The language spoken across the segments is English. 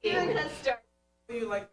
Let's start. Do you like?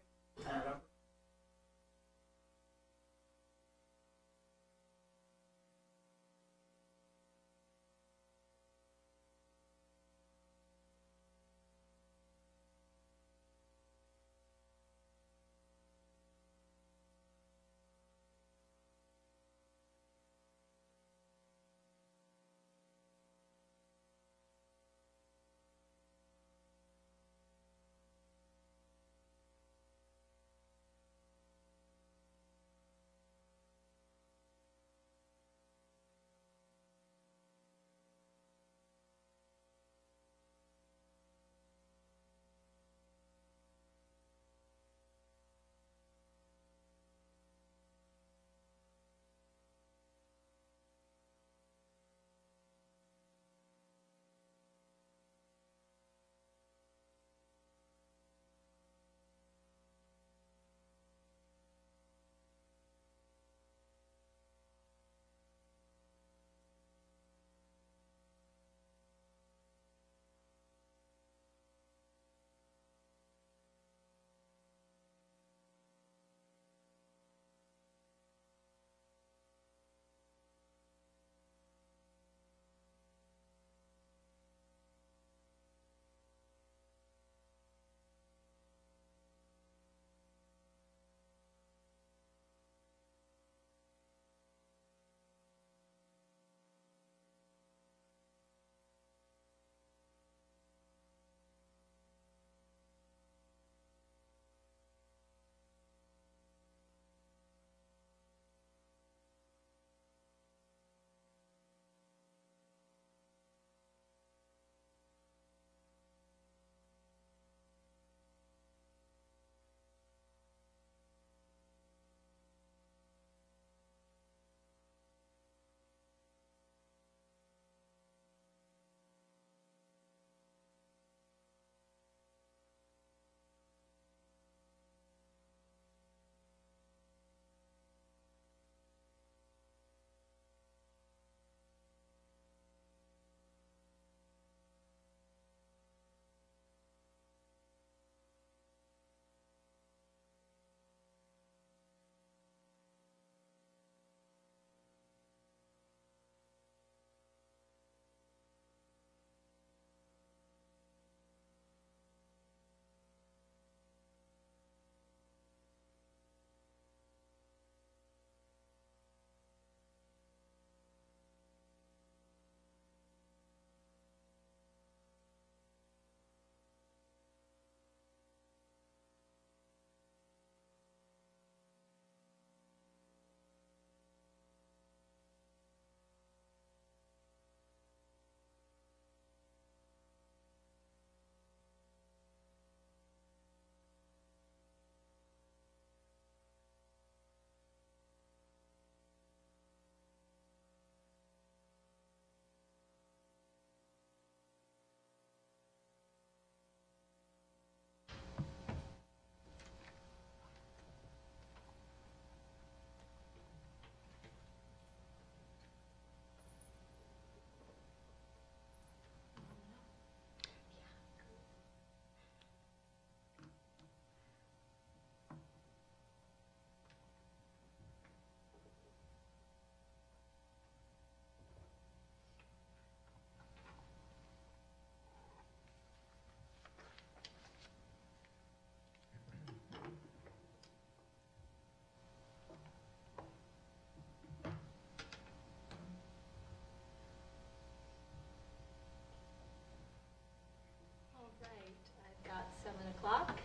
I've got 7 o'clock.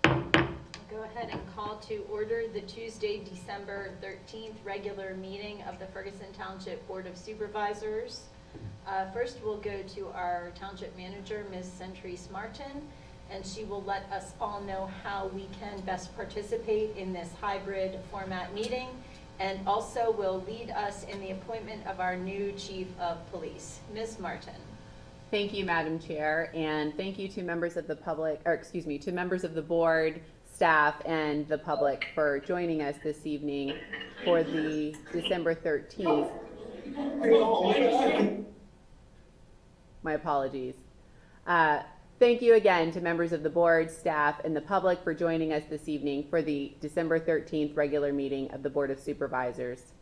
I'll go ahead and call to order the Tuesday, December 13th regular meeting of the Ferguson Township Board of Supervisors. First, we'll go to our Township Manager, Ms. Centrise Martin, and she will let us all know how we can best participate in this hybrid format meeting, and also will lead us in the appointment of our new Chief of Police. Ms. Martin. Thank you, Madam Chair, and thank you to members of the public, or excuse me, to members of the board, staff, and the public for joining us this evening for the December 13th. My apologies. Thank you again to members of the board, staff, and the public for joining us this evening for the December 13th regular meeting of the Board of Supervisors.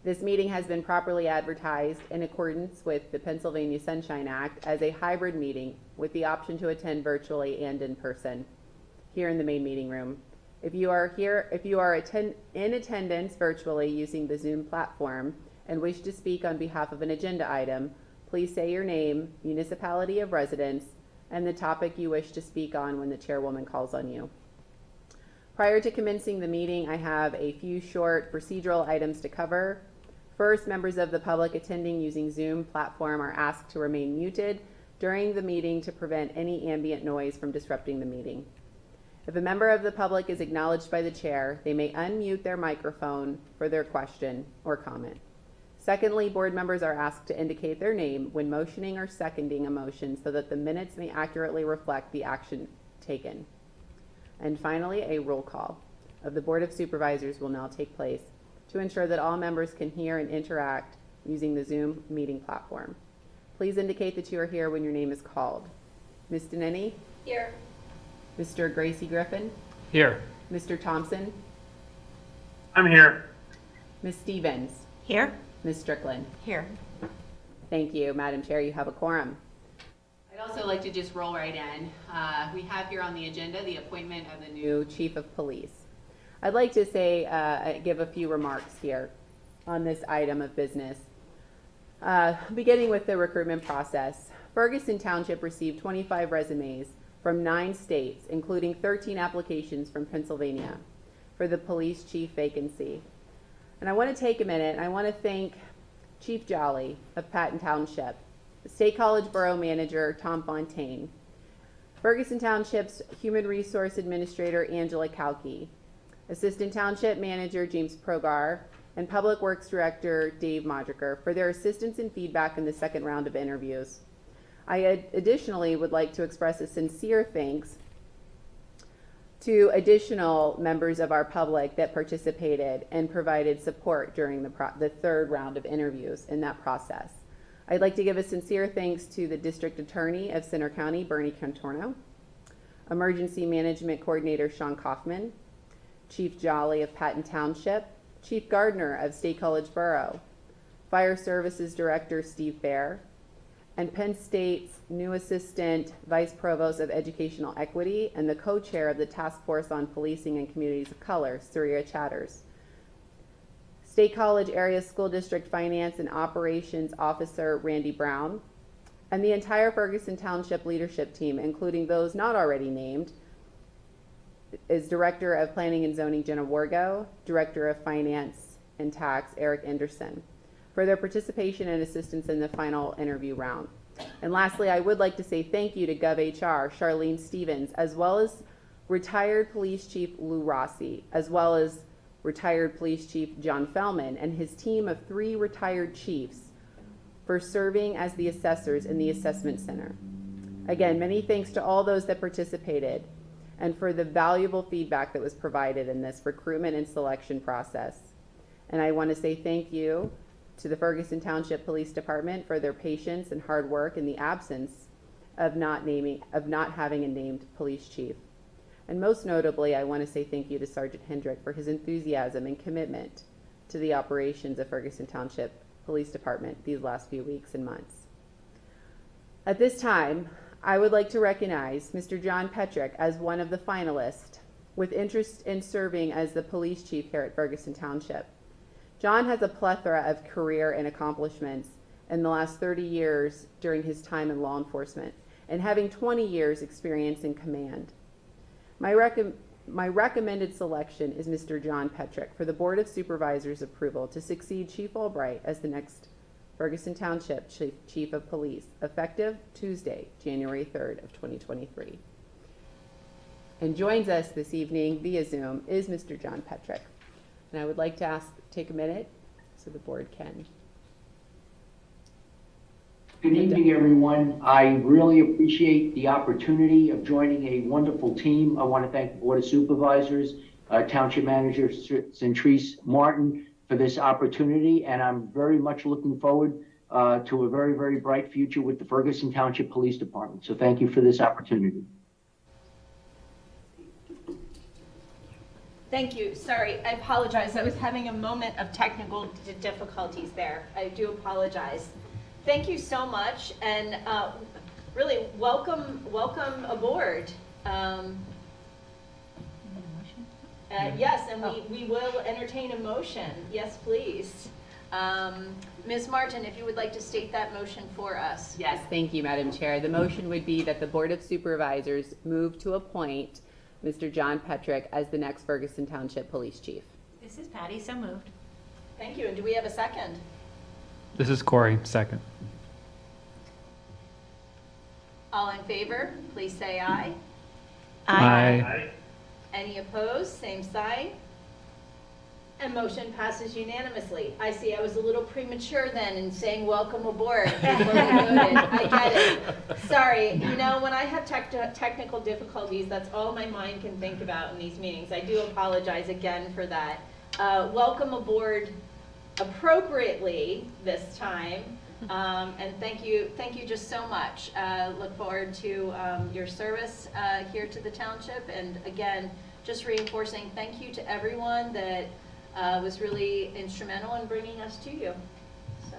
This meeting has been properly advertised in accordance with the Pennsylvania Sunshine Act as a hybrid meeting with the option to attend virtually and in person here in the main meeting room. If you are in attendance virtually using the Zoom platform and wish to speak on behalf of an agenda item, please say your name, municipality of residence, and the topic you wish to speak on when the chairwoman calls on you. Prior to commencing the meeting, I have a few short procedural items to cover. First, members of the public attending using Zoom platform are asked to remain muted during the meeting to prevent any ambient noise from disrupting the meeting. If a member of the public is acknowledged by the chair, they may unmute their microphone for their question or comment. Secondly, board members are asked to indicate their name when motioning or seconding a motion so that the minutes may accurately reflect the action taken. And finally, a roll call of the Board of Supervisors will now take place to ensure that all members can hear and interact using the Zoom meeting platform. Please indicate that you are here when your name is called. Ms. Deneni? Here. Mr. Gracie Griffin? Here. Mr. Thompson? I'm here. Ms. Stevens? Here. Ms. Strickland? Here. Thank you, Madam Chair. You have a quorum. I'd also like to just roll right in. We have here on the agenda the appointment of the new Chief of Police. I'd like to say, give a few remarks here on this item of business. Beginning with the recruitment process, Ferguson Township received 25 resumes from 9 states, including 13 applications from Pennsylvania for the police chief vacancy. And I want to take a minute and I want to thank Chief Jolly of Patton Township, State College Borough Manager Tom Fontaine, Ferguson Township's Human Resource Administrator Angela Kalki, Assistant Township Manager James Progar, and Public Works Director Dave Modriker for their assistance and feedback in the second round of interviews. I additionally would like to express a sincere thanks to additional members of our public that participated and provided support during the third round of interviews in that process. I'd like to give a sincere thanks to the District Attorney of Center County, Bernie Contorno, Emergency Management Coordinator Sean Kaufman, Chief Jolly of Patton Township, Chief Gardner of State College Borough, Fire Services Director Steve Fair, and Penn State's new Assistant Vice Provost of Educational Equity and the co-chair of the Task Force on Policing and Communities of Color, Surya Chatters. State College Area School District Finance and Operations Officer Randy Brown, and the entire Ferguson Township leadership team, including those not already named, is Director of Planning and Zoning Jenna Wargo, Director of Finance and Tax Eric Anderson, for their participation and assistance in the final interview round. And lastly, I would like to say thank you to GovHR, Charlene Stevens, as well as retired Police Chief Lou Rossi, as well as retired Police Chief John Fellman and his team of 3 retired chiefs for serving as the assessors in the assessment center. Again, many thanks to all those that participated and for the valuable feedback that was provided in this recruitment and selection process. And I want to say thank you to the Ferguson Township Police Department for their patience and hard work in the absence of not having a named police chief. And most notably, I want to say thank you to Sergeant Hendrick for his enthusiasm and commitment to the operations of Ferguson Township Police Department these last few weeks and months. At this time, I would like to recognize Mr. John Petrick as one of the finalists with interest in serving as the police chief here at Ferguson Township. John has a plethora of career and accomplishments in the last 30 years during his time in law enforcement and having 20 years experience in command. My recommended selection is Mr. John Petrick for the Board of Supervisors approval to succeed Chief Albright as the next Ferguson Township Chief of Police, effective Tuesday, January 3rd of 2023. And joins us this evening via Zoom is Mr. John Petrick. And I would like to take a minute so the board can. Good evening, everyone. I really appreciate the opportunity of joining a wonderful team. I want to thank the Board of Supervisors, Township Manager Centrice Martin for this opportunity, and I'm very much looking forward to a very, very bright future with the Ferguson Township Police Department. So thank you for this opportunity. Thank you. Sorry, I apologize. I was having a moment of technical difficulties there. I do apologize. Thank you so much, and really welcome aboard. Yes, and we will entertain a motion. Yes, please. Ms. Martin, if you would like to state that motion for us. Yes, thank you, Madam Chair. The motion would be that the Board of Supervisors move to appoint Mr. John Petrick as the next Ferguson Township Police Chief. This is Patty, so moved. Thank you. And do we have a second? This is Corey, second. All in favor, please say aye. Aye. Any opposed, same sign. And motion passes unanimously. I see I was a little premature then in saying welcome aboard before we voted. I get it. Sorry, you know, when I have technical difficulties, that's all my mind can think about in these meetings. I do apologize again for that. Welcome aboard appropriately this time. And thank you just so much. Look forward to your service here to the township. And again, just reinforcing thank you to everyone that was really instrumental in bringing us to you. So,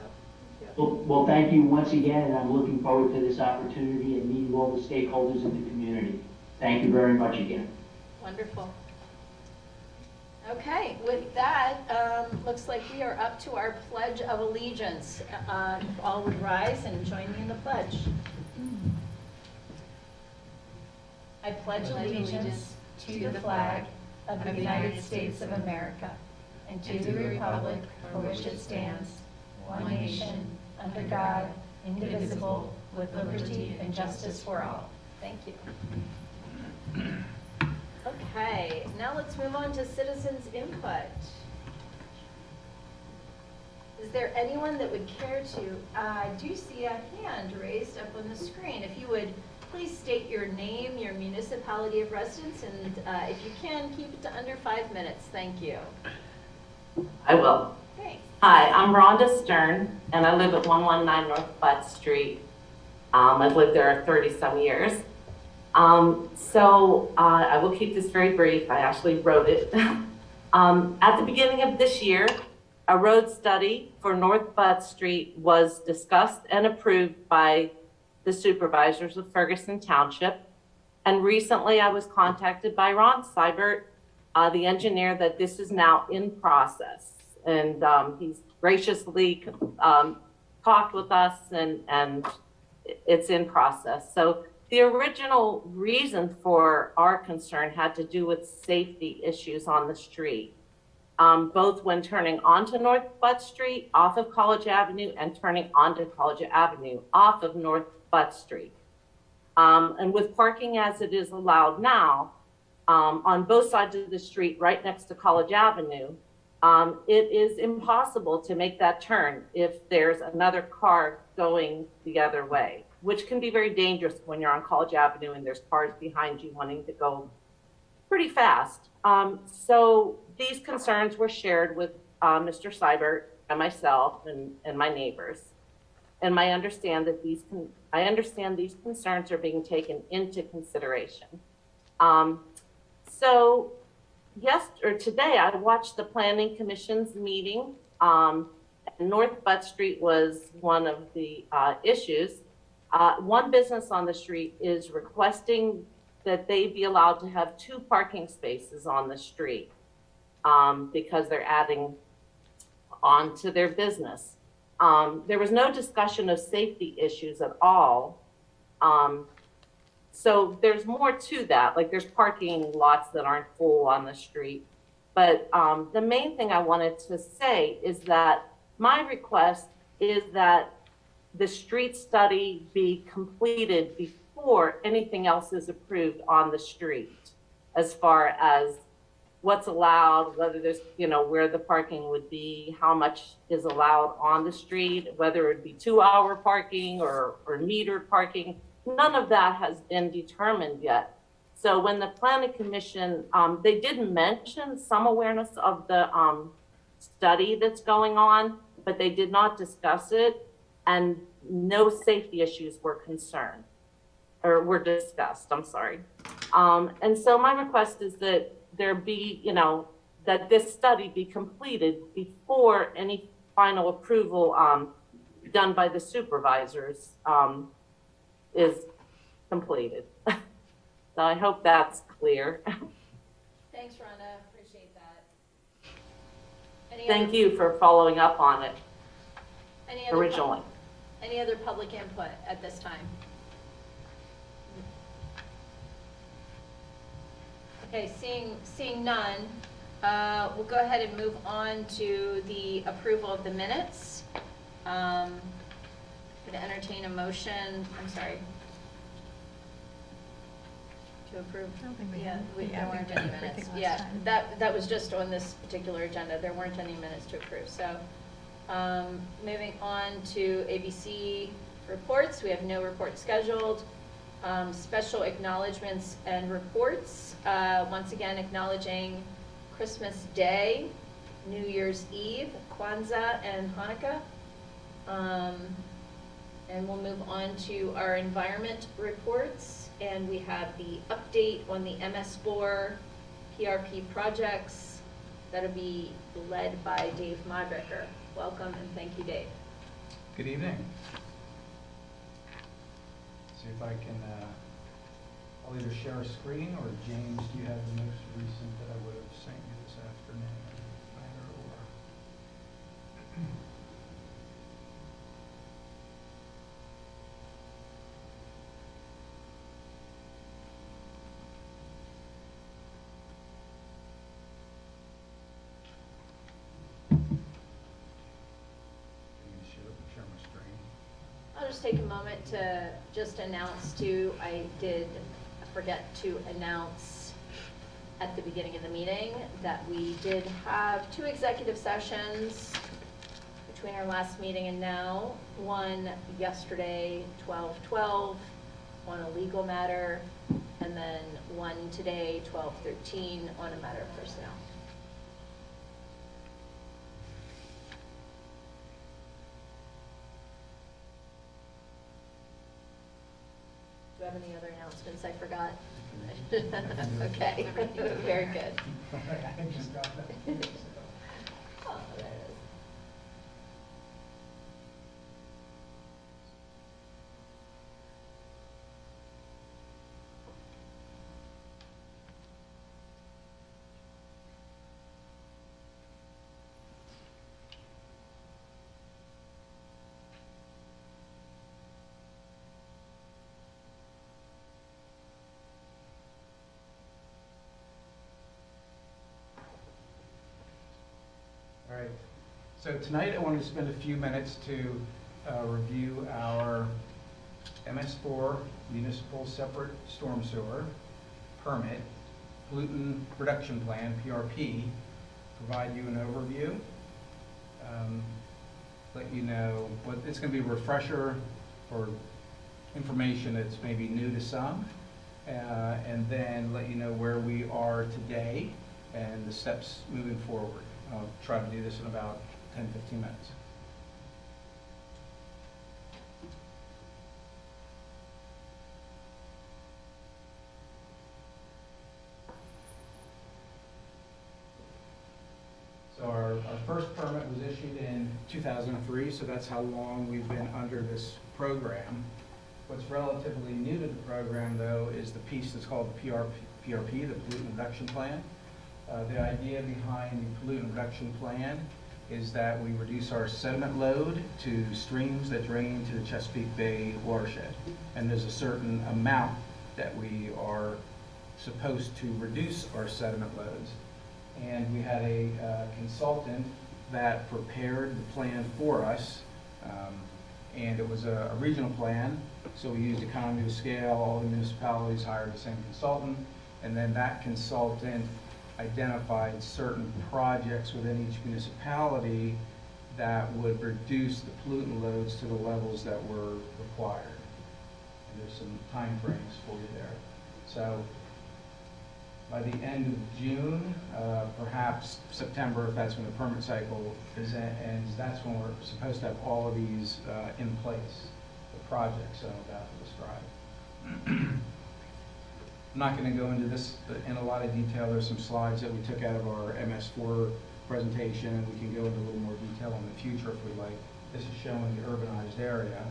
thank you. Well, thank you once again, and I'm looking forward to this opportunity and meeting all the stakeholders in the community. Thank you very much again. Wonderful. Okay, with that, looks like we are up to our Pledge of Allegiance. If all would rise and join me in the pledge. I pledge allegiance to the flag of the United States of America and to the republic for which it stands, one nation, under God, indivisible, with liberty and justice for all. Thank you. Okay, now let's move on to citizens' input. Is there anyone that would care to, I do see a hand raised up on the screen. If you would please state your name, your municipality of residence, and if you can, keep it to under 5 minutes. Thank you. I will. Thanks. Hi, I'm Rhonda Stern, and I live at 119 North Butt Street. I've lived there 30-some years. I will keep this very brief. I actually wrote it. At the beginning of this year, a road study for North Butt Street was discussed and approved by the supervisors of Ferguson Township. And recently I was contacted by Ron Seibert, the engineer, that this is now in process. And he's graciously talked with us, and it's in process. So the original reason for our concern had to do with safety issues on the street, both when turning onto North Butt Street off of College Avenue and turning onto College Avenue off of North Butt Street. And with parking as it is allowed now, on both sides of the street right next to College Avenue, it is impossible to make that turn if there's another car going the other way, which can be very dangerous when you're on College Avenue and there's cars behind you wanting to go pretty fast. So these concerns were shared with Mr. Seibert and myself and my neighbors. And I understand these concerns are being taken into consideration. Today I watched the Planning Commission's meeting. North Butt Street was one of the issues. One business on the street is requesting that they be allowed to have 2 parking spaces on the street because they're adding on to their business. There was no discussion of safety issues at all. So there's more to that, like there's parking lots that aren't full on the street. But the main thing I wanted to say is that my request is that the street study be completed before anything else is approved on the street, as far as what's allowed, whether there's, where the parking would be, how much is allowed on the street, whether it be 2-hour parking or metered parking. None of that has been determined yet. So when the Planning Commission, they did mention some awareness of the study that's going on, but they did not discuss it. and no safety issues were concerned, or were discussed, I'm sorry. And so my request is that there be, that this study be completed before any final approval done by the supervisors is completed. So I hope that's clear. Thanks, Rhonda, appreciate that. Thank you for following up on it originally. Any other public input at this time? Okay, seeing none, we'll go ahead and move on to the approval of the minutes. Going to entertain a motion, I'm sorry. To approve? I don't think we Yeah, have. there weren't any minutes. Everything last Yeah, time. that was just on this particular agenda. There weren't any minutes to approve. So, moving on to ABC reports. We have no report scheduled. Special acknowledgements and reports. Once again, acknowledging Christmas Day, New Year's Eve, Kwanzaa, and Hanukkah. And we'll move on to our environment reports. And we have the update on the MS4 PRP projects. That'll be led by Dave Meibecker. Welcome and thank you, Dave. Good evening. See if I can, I'll either share a screen or James, do you have the most recent that I would have sent you this afternoon? Either or. Share my screen. I'll just take a moment to just announce too, I did forget to announce at the beginning of the meeting that we did have 2 executive sessions between our last meeting and now. One yesterday, 12:12, on a legal matter, and then one today, 12:13, on a matter of personnel. Do you have any other announcements I forgot? Okay, very good. I just got that. Oh, there it is. All right, so tonight I wanted to spend a few minutes to review our MS4 Municipal Separate Storm Sewer Permit Pollutant Reduction Plan, PRP, provide you an overview, let you know what it's going to be a refresher for information that's maybe new to some, and then let you know where we are today and the steps moving forward. I'll try to do this in about 10-15 minutes. So our first permit was issued in 2003, so that's how long we've been under this program. What's relatively new to the program, though, is the piece that's called the PRP, the Pollutant Reduction Plan. The idea behind the pollutant reduction plan is that we reduce our sediment load to streams that drain to the Chesapeake Bay watershed. And there's a certain amount that we are supposed to reduce our sediment loads. And we had a consultant that prepared the plan for us. And it was a regional plan, so we used economy of scale. All the municipalities hired the same consultant, and then that consultant identified certain projects within each municipality that would reduce the pollutant loads to the levels that were required. And there's some time frames for you there. So by the end of June, perhaps September, if that's when the permit cycle ends, that's when we're supposed to have all of these in place, the projects I'm about to describe. I'm not going to go into this in a lot of detail. There's some slides that we took out of our MS4 presentation, and we can go into a little more detail in the future if we like. This is showing the urbanized area.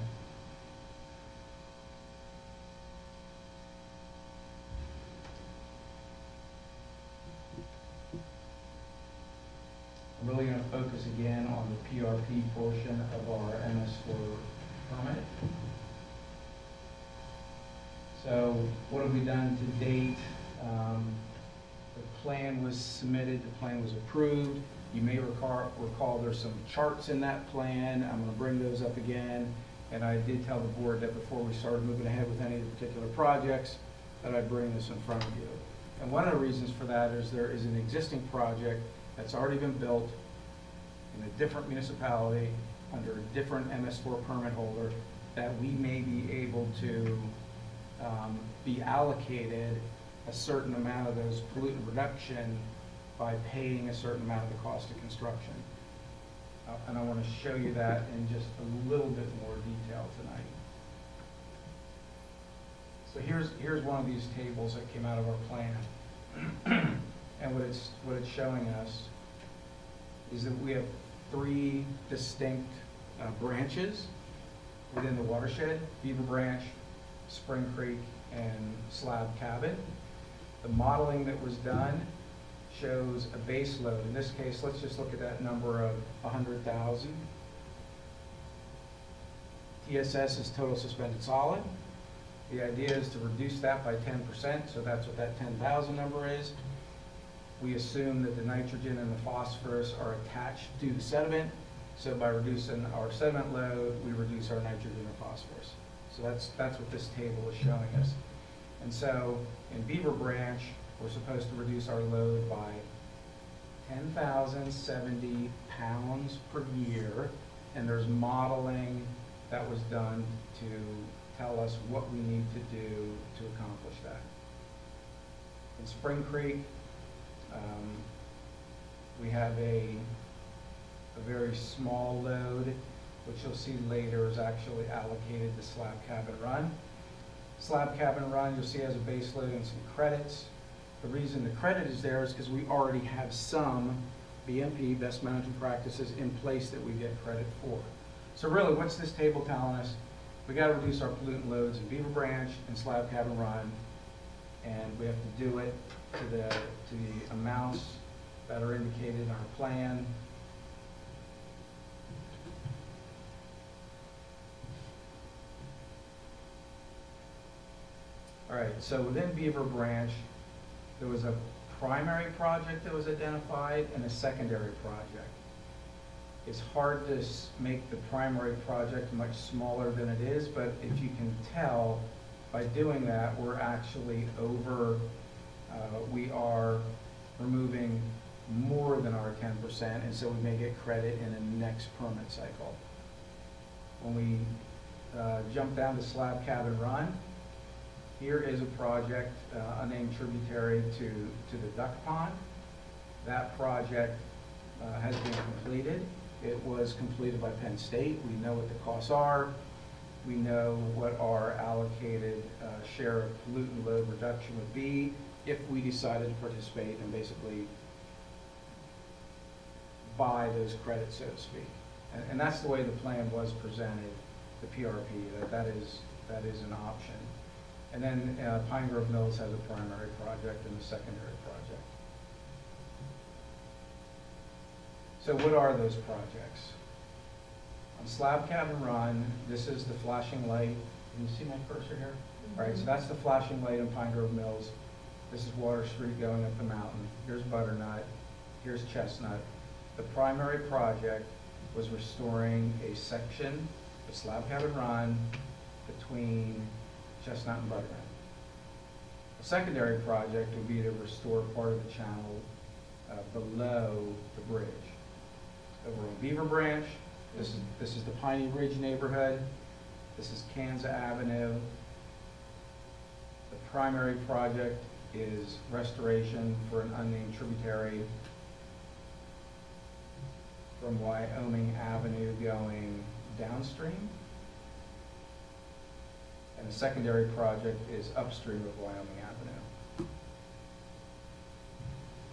I'm really going to focus again on the PRP portion of our MS4 permit. So what have we done to date? The plan was submitted, the plan was approved. You may recall there's some charts in that plan. I'm going to bring those up again. And I did tell the board that before we started moving ahead with any of the particular projects, that I'd bring this in front of you. And one of the reasons for that is there is an existing project that's already been built in a different municipality under a different MS4 permit holder that we may be able to be allocated a certain amount of those pollutant reduction by paying a certain amount of the cost of construction. And I want to show you that in just a little bit more detail tonight. So here's one of these tables that came out of our plan. And what it's showing us is that we have 3 distinct branches within the watershed: Beaver Branch, Spring Creek, and Slab Cabin. The modeling that was done shows a base load. In this case, let's just look at that number of 100,000. TSS is total suspended solid. The idea is to reduce that by 10%, so that's what that 10,000 number is. We assume that the nitrogen and the phosphorus are attached to the sediment, so by reducing our sediment load, we reduce our nitrogen and phosphorus. So that's what this table is showing us. And so in Beaver Branch, we're supposed to reduce our load by 10,070 pounds per year, and there's modeling that was done to tell us what we need to do to accomplish that. In Spring Creek, we have a very small load, which you'll see later is actually allocated to Slab Cabin Run. Slab Cabin Run, you'll see, has a base load and some credits. The reason the credit is there is because we already have some BMP, best management practices, in place that we get credit for. So really, what's this table telling us? We got to reduce our pollutant loads in Beaver Branch and Slab Cabin Run, and we have to do it to the amounts that are indicated in our plan. All right, so within Beaver Branch, there was a primary project that was identified and a secondary project. It's hard to make the primary project much smaller than it is, but if you can tell, by doing that, we're actually over, we are removing more than our 10%, and so we may get credit in the next permit cycle. When we jump down to Slab Cabin Run, here is a project, unnamed tributary to the duck pond. That project has been completed. It was completed by Penn State. We know what the costs are. We know what our allocated share of pollutant load reduction would be if we decided to participate and basically buy those credits, so to speak. And that's the way the plan was presented, the PRP, that is an option. And then Pine Grove Mills has a primary project and a secondary project. So what are those projects? On Slab Cabin Run, this is the flashing light. Can you see my cursor here? All right, so that's the flashing light in Pine Grove Mills. This is Water Street going up the mountain. Here's Butternut. Here's Chestnut. The primary project was restoring a section of Slab Cabin Run between Chestnut and Butternut. A secondary project would be to restore part of the channel below the bridge. Over on Beaver Branch, this is the Piney Ridge neighborhood. This is Kansas Avenue. The primary project is restoration for an unnamed tributary from Wyoming Avenue going downstream. And the secondary project is upstream of Wyoming Avenue.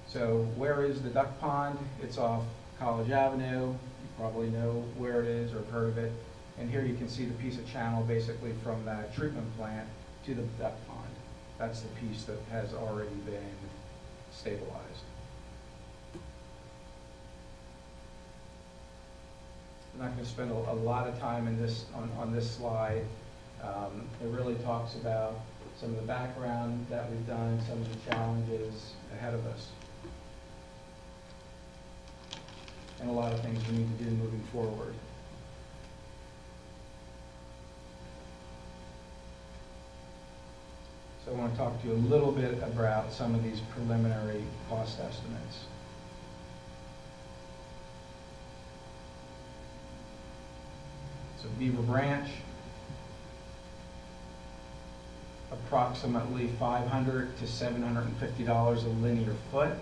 So where is the duck pond? It's off College Avenue. You probably know where it is or have heard of it. And here you can see the piece of channel basically from that treatment plant to the duck pond. That's the piece that has already been stabilized. I'm not going to spend a lot of time in this on this slide. It really talks about some of the background that we've done, some of the challenges ahead of us, and a lot of things we need to do moving forward. So I want to talk to you a little bit about some of these preliminary cost estimates. So Beaver Branch, approximately $500 to $750 a linear foot.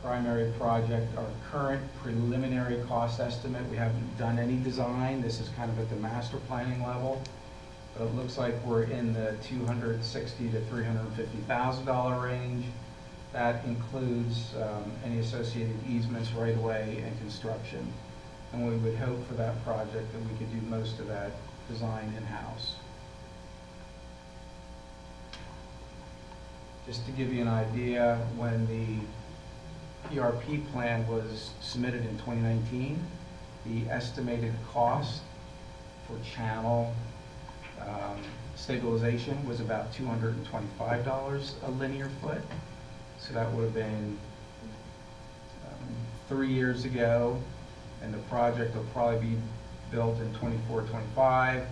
Primary project, our current preliminary cost estimate, we haven't done any design. This is kind of at the master planning level. But it looks like we're in the $260,000 to $350,000 range. That includes any associated easements, right of way, and construction. And we would hope for that project that we could do most of that design in-house. Just to give you an idea, when the PRP plan was submitted in 2019, the estimated cost for channel stabilization was about $225 a linear foot. So that would have been 3 years ago, and the project will probably be built in 24, 25.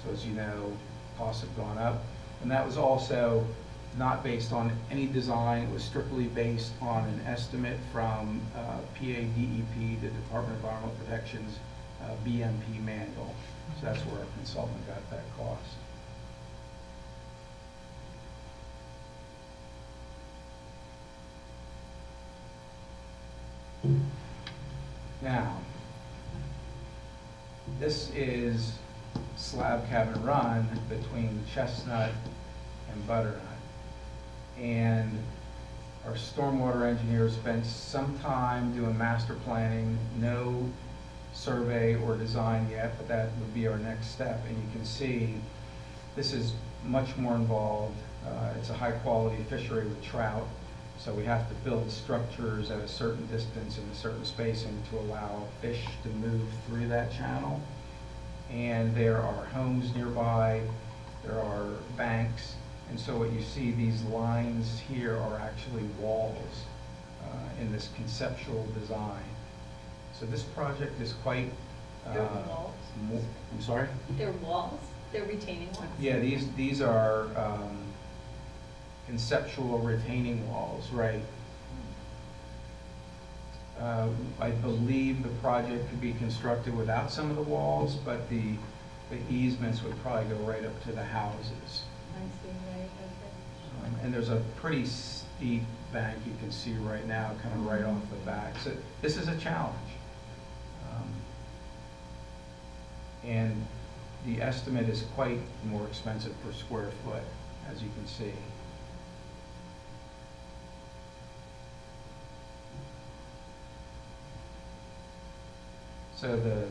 So as you know, costs have gone up. And that was also not based on any design. It was strictly based on an estimate from PADEP, the Department of Environmental Protection's BMP manual. So that's where our consultant got that cost. Now, this is Slab Cabin Run between Chestnut and Butternut. And our stormwater engineer spent some time doing master planning, no survey or design yet, but that would be our next step. And you can see this is much more involved. It's a high quality fishery with trout. So we have to build structures at a certain distance and a certain spacing to allow fish to move through that channel. And there are homes nearby, there are banks, and so what you see, these lines here are actually walls in this conceptual design. So this project is quite... They're walls? I'm sorry? They're walls? They're retaining walls? Yeah, these are conceptual retaining walls, right? I believe the project could be constructed without some of the walls, but the easements would probably go right up to the houses. I see, right, okay. And there's a pretty steep bank you can see right now, kind of right off the back. So this is a challenge. And the estimate is quite more expensive per square foot, as you can see. So the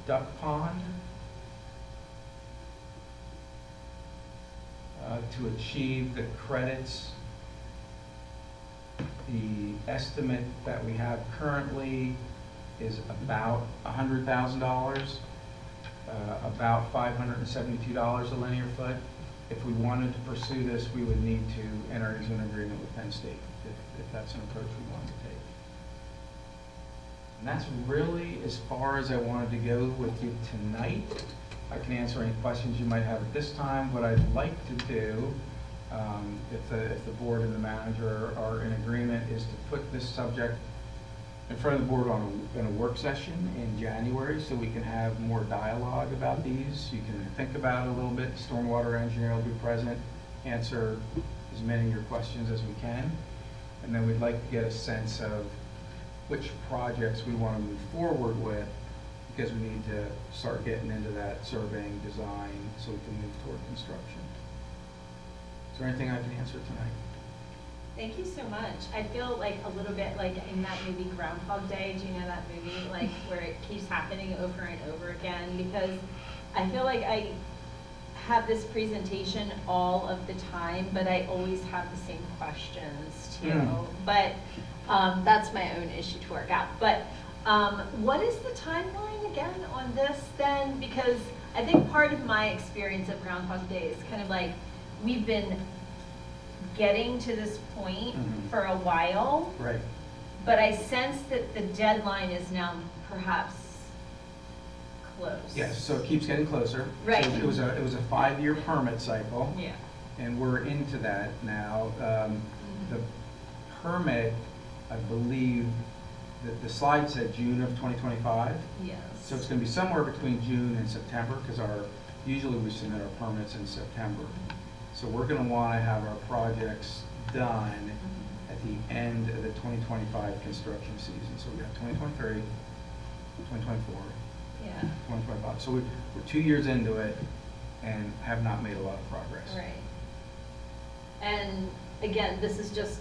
duck pond, to achieve the credits, the estimate that we have currently is about $100,000, about $572 a linear foot. If we wanted to pursue this, we would need to enter into an agreement with Penn State, if that's an approach we wanted to take. And that's really as far as I wanted to go with you tonight. I can answer any questions you might have at this time. What I'd like to do, if the board and the manager are in agreement, is to put this subject in front of the board in a work session in January, so we can have more dialogue about these. You can think about it a little bit. The stormwater engineer will be present, answer as as many of your questions as we can. And then we'd like to get a sense of which projects we want to move forward with, because we need to start getting into that surveying design so we can move toward construction. Is there anything I can answer tonight? Thank you so much. I feel like a little bit like in that movie Groundhog Day. Do you know that movie? Like where it keeps happening over and over again? Because I feel like I have this presentation all of the time, but I always have the same questions too. But that's my own issue to work out. But what is the timeline again on this then? Because I think part of my experience of Groundhog Day is kind of like we've been getting to this point for a while, Right. but I sense that the deadline is now perhaps close. Yes, so it keeps getting closer. Right. So it was a 5-year permit cycle. Yeah. And we're into that now. The permit, I believe, that the slide said June of 2025. Yes. So it's going to be somewhere between June and September, because usually we submit our permits in September. So we're going to want to have our projects done at the end of the 2025 construction season. So we have 2023, 2024, Yeah. 2025. So we're 2 years into it and have not made a lot of progress. Right. And again, this is just,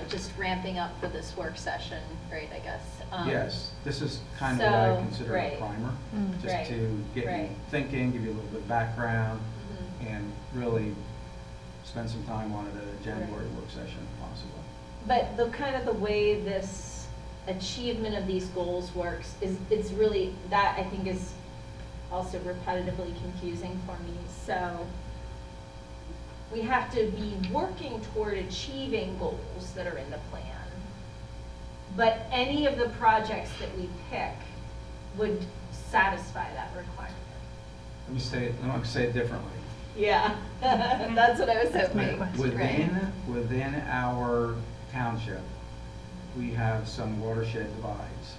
just ramping up for this work session, right, I guess. Yes, this is kind of what I So, consider right. a primer, Right, just to get you right. thinking, give you a little bit of background, Mhm. and really spend some time on it at a January work session if possible. But the kind of the way this achievement of these goals works is, it's really, that I think is also repetitively confusing for me. So we have to be working toward achieving goals that are in the plan. But any of the projects that we pick would satisfy that requirement. Let me say it differently. Yeah, that's what I was hoping. Within our township, we have some watershed divides.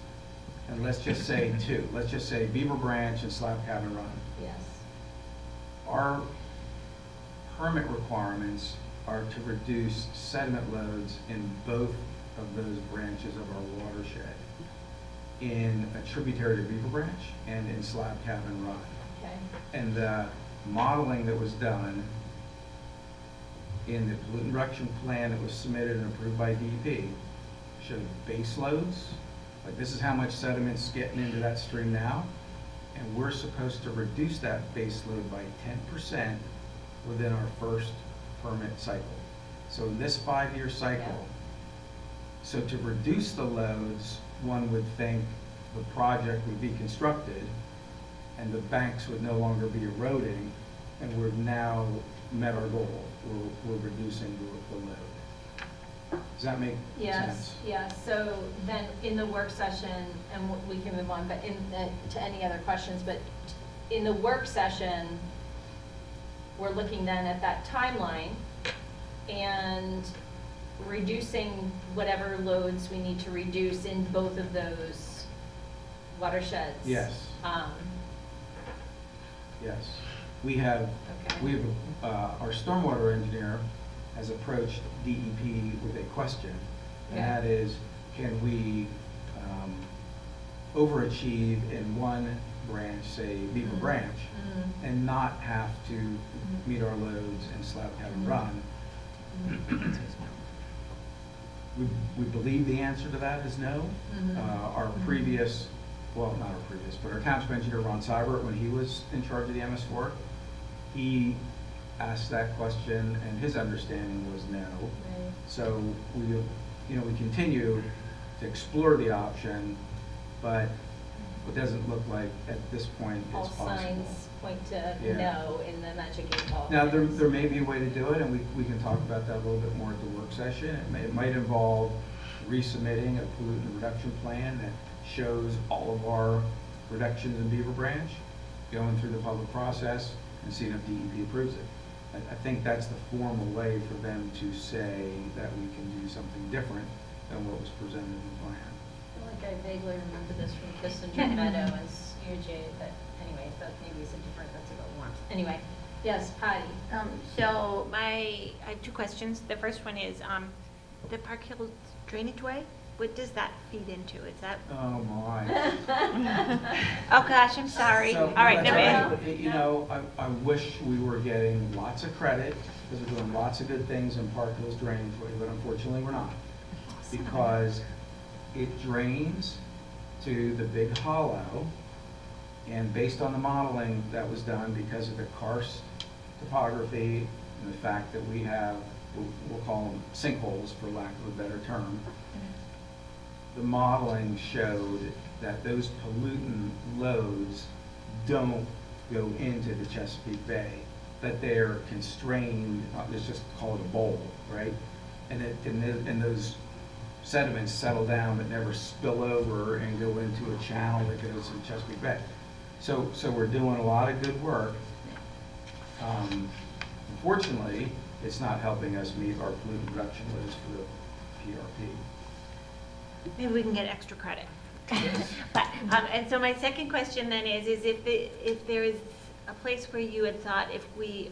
And let's just say two. Let's just say Beaver Branch and Slab Cabin Run. Yes. Our permit requirements are to reduce sediment loads in both of those branches of our watershed, in a tributary to Beaver Branch and in Slab Cabin Run. Okay. And the modeling that was done in the pollutant reduction plan that was submitted and approved by DEP showed base loads, like this is how much sediment's getting into that stream now, and we're supposed to reduce that base load by 10% within our first permit cycle. So in this 5-year cycle, so to reduce the loads, one would think the project would be constructed and the banks would no longer be eroding, and we've now met our goal. We're reducing the load. Does that make sense? Yes. So then in the work session, and we can move on, but to any other questions, but in the work session, we're looking then at that timeline and reducing whatever loads we need to reduce in both of those watersheds. Yes. Yes. We have, Okay. our stormwater engineer has approached DEP with a question, and Yeah. that is, can we overachieve in one branch, say Beaver Branch, and not have to meet our loads in Slab Cabin Run? We believe the answer to that is no. Our previous, well, not our previous, but our township engineer, Ron Seibert, when he was in charge of the MS4, he asked that question, and his understanding was no. Right. So we continue to explore the option, but it doesn't look like at this point All it's possible. signs point to Yeah. no in the Magic 8 Ball. Now, there may be a way to do it, and we can talk about that a little bit more at the work session. It might involve resubmitting a pollutant reduction plan that shows all of our reductions in Beaver Branch, going through the public process, and seeing if DEP approves it. I think that's the formal way for them to say that we can do something different than what was presented in the plan. I feel like I vaguely remember this from Kissinger Meadow as UJ, but anyway, that maybe is a different, that's a little warm. Anyway, Yes, Patty. So I have two questions. The first one is, the Park Hill drainage way, what does that feed into? Is that, Oh, my. oh gosh, I'm sorry. So, All right, no, that's right. You know, I wish we were getting lots of credit, because we're doing lots of good things in Park Hill's drainage way, but unfortunately, we're not. Because it drains to the big hollow, and based on the modeling that was done, because of the karst topography and the fact that we have, we'll call them sinkholes for lack of a better term, the modeling showed that those pollutant loads don't go into the Chesapeake Bay, that they're constrained, let's just call it a bowl, right? And those sediments settle down but never spill over and go into a channel that goes to the Chesapeake Bay. So we're doing a lot of good work. Unfortunately, it's not helping us meet our pollutant reduction list for the PRP. maybe we can get extra credit. But, and so my second question then is if there is a place where you had thought if we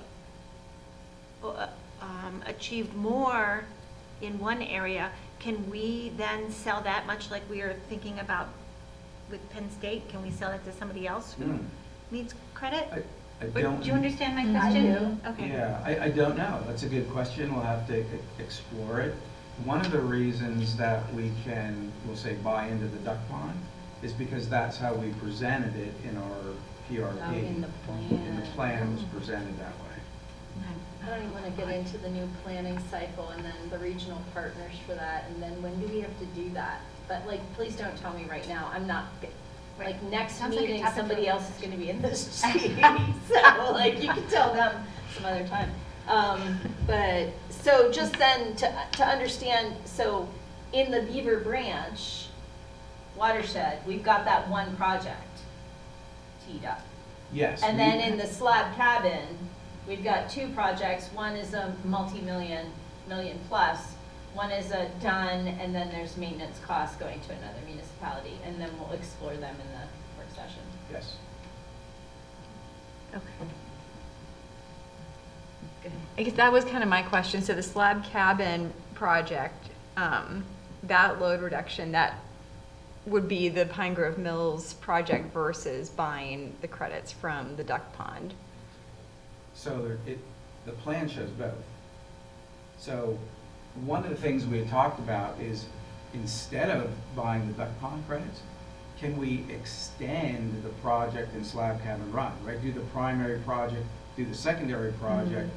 achieved more in one area, can we then sell that, much like we are thinking about with Penn State? Can we sell it to somebody else who needs credit? I Or don't. do you understand my I question? do. Okay. Yeah, I don't know. That's a good question. We'll have to explore it. One of the reasons that we can, we'll say, buy into the duck pond is because that's how we presented it in our PRP. Oh, in the plan. And the plan was presented that way. I don't even want to get into the new planning cycle and then the regional partners for that, and then when do we have to do that? But like, please don't tell me right now, I'm not, like, next Sounds like a meeting, topic somebody for- else is going to be in this seat. So, like, you can tell them some other time. But, so just then to understand, so in the Beaver Branch watershed, we've got that one project teed up. Yes. And then in the slab cabin, we've got two projects. One is a million plus. One is a done, and then there's maintenance costs going to another municipality, and then we'll explore them in the work session. Yes. I guess that was kind of my question. So the slab cabin project, that load reduction, that would be the Pine Grove Mills project versus buying the credits from the duck pond. So the plan shows both. So one of the things we had talked about is instead of buying the duck pond credits, can we extend the project in slab cabin run, right? Do the primary project, do the secondary project,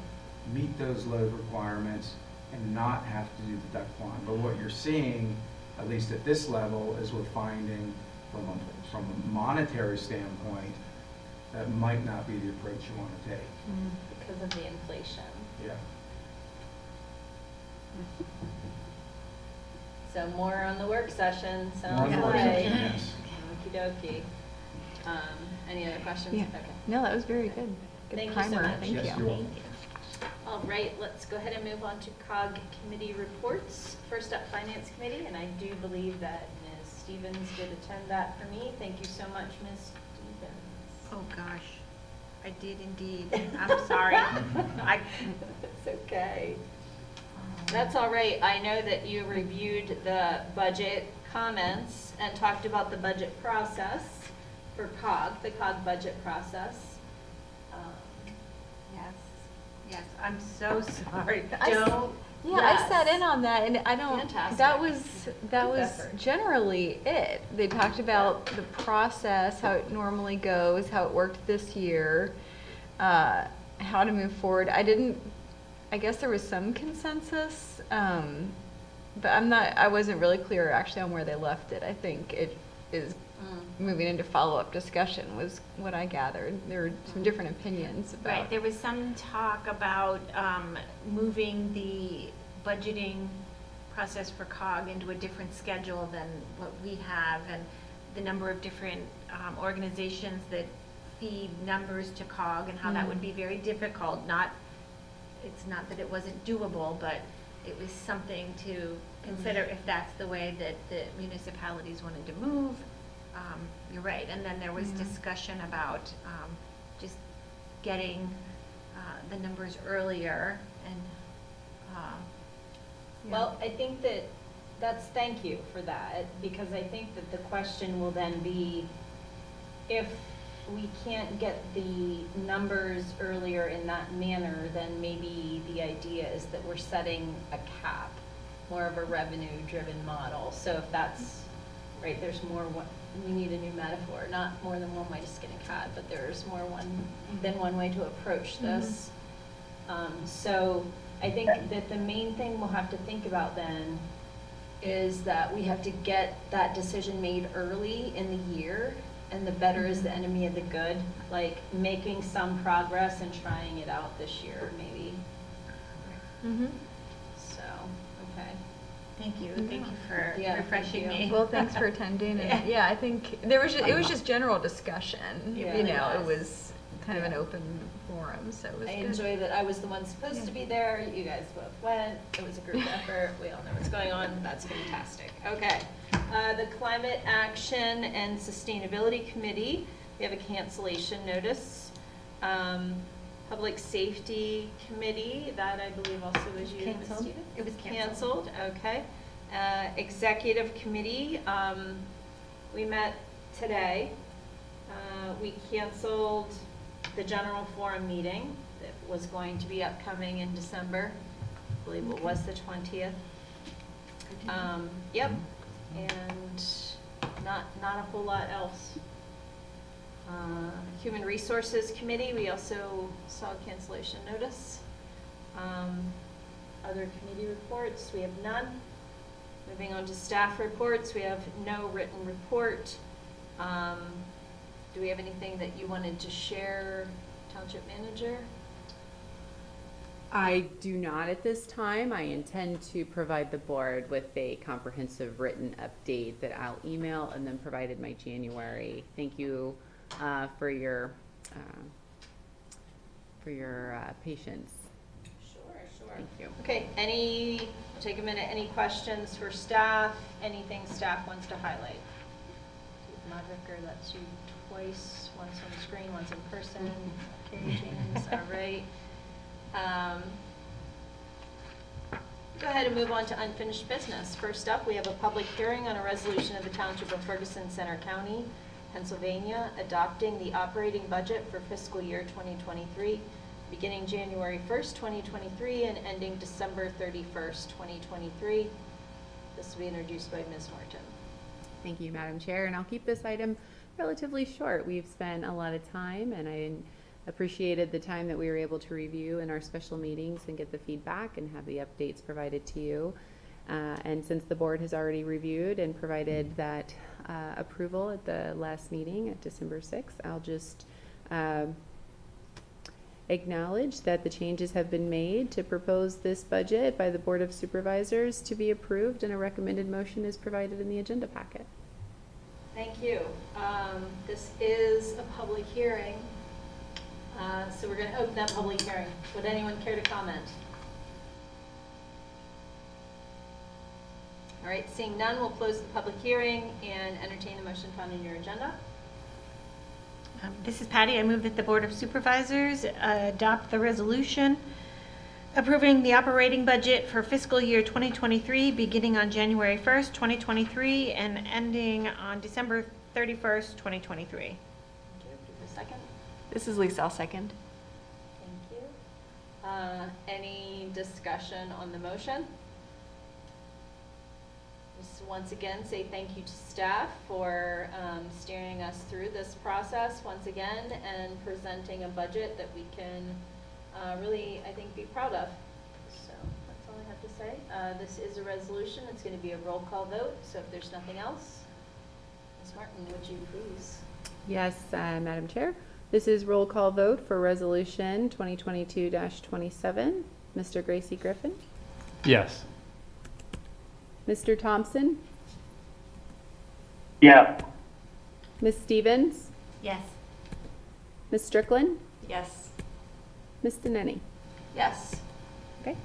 meet those load requirements, and not have to do the duck pond. But what you're seeing, at least at this level, is we're finding from a monetary standpoint, that might not be the approach you want to take. Because of the inflation. Yeah. So more on the work session, More on sounds the work like. session, yes. Okey dokey. Any other questions? Yeah. Okay. No, that was very good. Good Thank you so primer. much. Thank Yes, you. you're welcome. All right, let's go ahead and move on to COG committee reports. First up, Finance Committee, and I do believe that Ms. Stevens did attend that for me. Thank you so much, Ms. Stevens. Oh, gosh. I did indeed. I'm sorry. It's okay. That's all right. I know that you reviewed the budget comments and talked about the budget process for COG, the COG budget process. Yes, I'm so sorry. Don't. Yeah, I sat in on that, and I don't, Fantastic. that was Group effort. generally it. They talked about the process, how it normally goes, how it worked this year, how to move forward. I guess there was some consensus, but I wasn't really clear actually on where they left it. I think it is moving into follow-up discussion was what I gathered. There were some different opinions about. Right, there was some talk about moving the budgeting process for COG into a different schedule than what we have, and the number of different organizations that feed numbers to COG, and how that would be very difficult. It's not that it wasn't doable, but it was something to consider if that's the way that the municipalities wanted to move. You're right, and then there was discussion about just getting the numbers earlier and, Well, I think thank you for that, because I think that the question will then be, if we can't get the numbers earlier in that manner, then maybe the idea is that we're setting a cap, more of a revenue-driven model. So if that's, right, there's more, we need a new metaphor, not more than one way to skin a cat, but there's more than one way to approach this. So I think that the main thing we'll have to think about then is that we have to get that decision made early in the year, and the better is the enemy of the good, like making some progress and trying it out this year, maybe. So, okay. thank you for Yeah, refreshing thank you. me. Well, thanks for attending, and yeah, I think it was just general discussion, Yeah, you know, it it was. was kind of an open forum, so it was I good. enjoy that I was the one supposed to be there, you guys both went, it was a group effort, we all know what's going on, that's fantastic. Okay, the Climate Action and Sustainability Committee, we have a cancellation notice. Public Safety Committee, that I believe also was you, Ms. Canceled. Stevens? It was Canceled, okay. Executive Committee, we met today. We canceled the general forum meeting that was going to be upcoming in December. I believe it was the 20th. Yep, and not a whole lot else. Human Resources Committee, we also saw a cancellation notice. Other committee reports, we have none. Moving on to staff reports, we have no written report. Do we have anything that you wanted to share, Township Manager? I do not at this time. I intend to provide the board with a comprehensive written update that I'll email and then provide in my January. Thank you for your patience. Sure. Thank you. Okay, I'll take a minute, any questions for staff? Anything staff wants to highlight? Mavericker, that's you twice, once on the screen, once in person. Okay, James, all right. Go ahead and move on to unfinished business. First up, we have a public hearing on a resolution of the Township of Ferguson Center County, Pennsylvania, adopting the operating budget for fiscal year 2023, beginning January 1st, 2023, and ending December 31st, 2023. This will be introduced by Ms. Norton. Thank you, Madam Chair, and I'll keep this item relatively short. We've spent a lot of time, and I appreciated the time that we were able to review in our special meetings and get the feedback and have the updates provided to you. And since the board has already reviewed and provided that approval at the last meeting at December 6th, I'll just acknowledge that the changes have been made to propose this budget by the Board of Supervisors to be approved, and a recommended motion is provided in the agenda packet. Thank you. This is a public hearing, so we're going to open that public hearing. Would anyone care to comment? All right, seeing none, we'll close the public hearing and entertain the motion found in your agenda. This is Patty. I move that the Board of Supervisors adopt the resolution approving the operating budget for fiscal year 2023, beginning on January 1st, 2023, and ending on December 31st, 2023. Okay, do the second. This is Lisa, I'll second. Thank you. Any discussion on the motion? Just once again, say thank you to staff for steering us through this process once again and presenting a budget that we can really, I think, be proud of. So that's all I have to say. This is a resolution. It's going to be a roll call vote. So if there's nothing else, Ms. Martin, would you please? Yes, Madam Chair. This is roll call vote for Resolution 2022-27. Mr. Gracie Griffin? Yes. Mr. Thompson? Yeah. Ms. Stevens? Yes. Ms. Strickland? Yes. Ms. Deneni? Yes. Okay,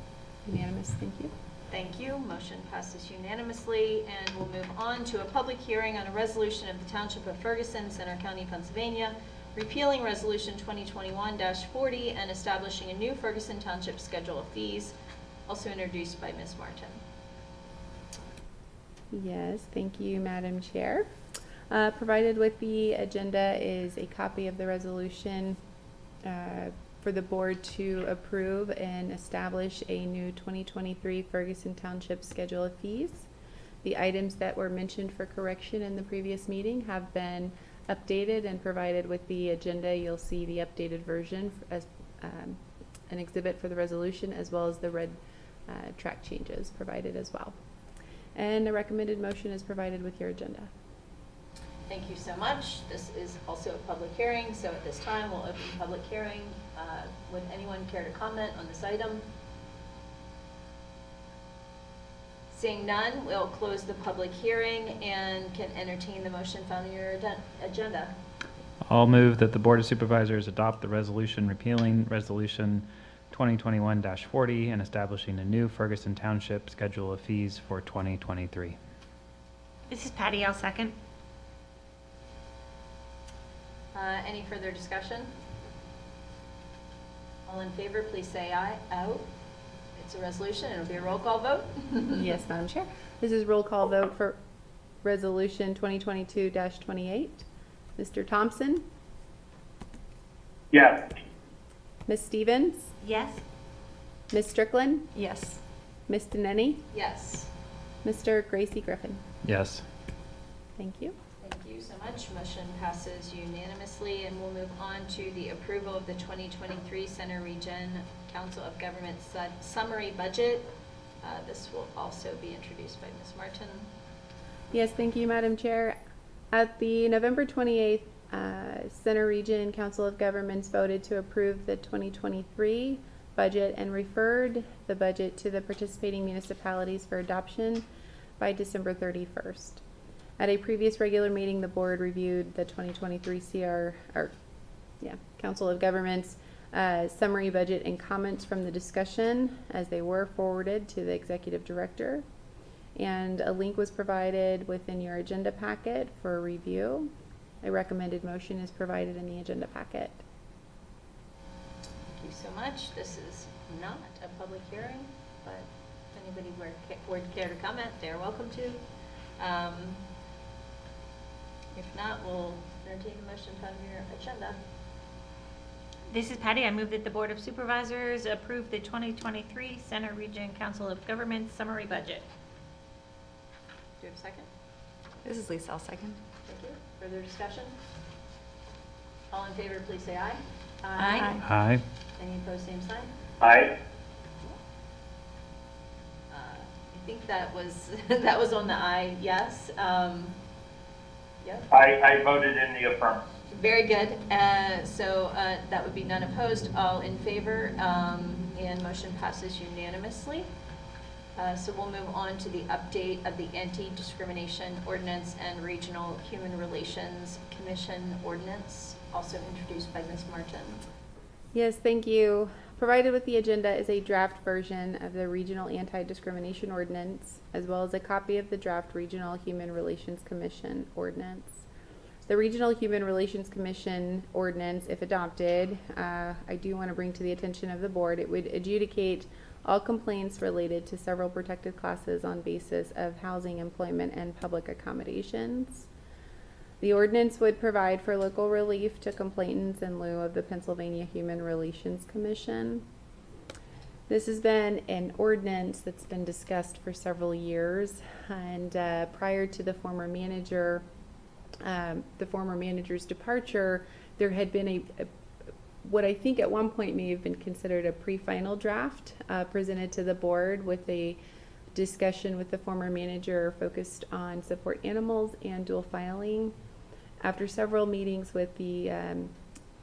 unanimous, thank you. Thank you. Motion passes unanimously, and we'll move on to a public hearing on a resolution of the Township of Ferguson, Center County, Pennsylvania, repealing Resolution 2021-40 and establishing a new Ferguson Township schedule of fees, also introduced by Ms. Martin. Yes, thank you, Madam Chair. Provided with the agenda is a copy of the resolution for the board to approve and establish a new 2023 Ferguson Township schedule of fees. The items that were mentioned for correction in the previous meeting have been updated and provided with the agenda. You'll see the updated version as an exhibit for the resolution, as well as the red track changes provided as well. And a recommended motion is provided with your agenda. Thank you so much. This is also a public hearing, so at this time, we'll open the public hearing. Would anyone care to comment on this item? Seeing none, we'll close the public hearing and can entertain the motion found in your agenda. I'll move that the Board of Supervisors adopt the resolution repealing Resolution 2021-40 and establishing a new Ferguson Township schedule of fees for 2023. This is Patty, I'll second. Any further discussion? All in favor, please say aye. Out. It's a resolution. It'll be a roll call vote. Yes, Madam Chair. This is roll call vote for Resolution 2022-28. Mr. Thompson? Yes. Ms. Stevens? Yes? Ms. Strickland? Yes. Ms. Deneni? Yes. Mr. Gracie Griffin? Yes. Thank you. Thank you so much. Motion passes unanimously, and we'll move on to the approval of the 2023 Center Region Council of Government summary budget. This will also be introduced by Ms. Martin. Yes, thank you, Madam Chair. At the November 28th Center Region Council of Governments voted to approve the 2023 budget and referred the budget to the participating municipalities for adoption by December 31st. At a previous regular meeting, the board reviewed the 2023 Council of Governments summary budget and comments from the discussion as they were forwarded to the executive director. And a link was provided within your agenda packet for review. A recommended motion is provided in the agenda packet. Thank you so much. This is not a public hearing, but if anybody would care to comment, they're welcome to. If not, we'll entertain a motion found in your agenda. This is Patty. I move that the Board of Supervisors approve the 2023 Center Region Council of Governments summary budget. Do you have a second? This is Lisa. I'll second. Thank you. Further discussion? All in favor, please say aye. Aye. Aye. Any opposed, same sign? Aye. I think that was that was on the aye. Yes. Yep. I voted in the affirmative. Very good. So that would be none opposed, all in favor, and motion passes unanimously. So we'll move on to the update of the Anti-Discrimination Ordinance and Regional Human Relations Commission Ordinance, also introduced by Ms. Martin. Yes, thank you. Provided with the agenda is a draft version of the Regional Anti-Discrimination Ordinance, as well as a copy of the draft Regional Human Relations Commission Ordinance. The Regional Human Relations Commission Ordinance, if adopted, I do want to bring to the attention of the board, it would adjudicate all complaints related to several protected classes on basis of housing, employment, and public accommodations. The ordinance would provide for local relief to complainants in lieu of the Pennsylvania Human Relations Commission. This has been an ordinance that's been discussed for several years, and prior to the former manager's departure, there had been what I think at one point may have been considered a pre-final draft presented to the board with a discussion with the former manager focused on support animals and dual filing. After several meetings with the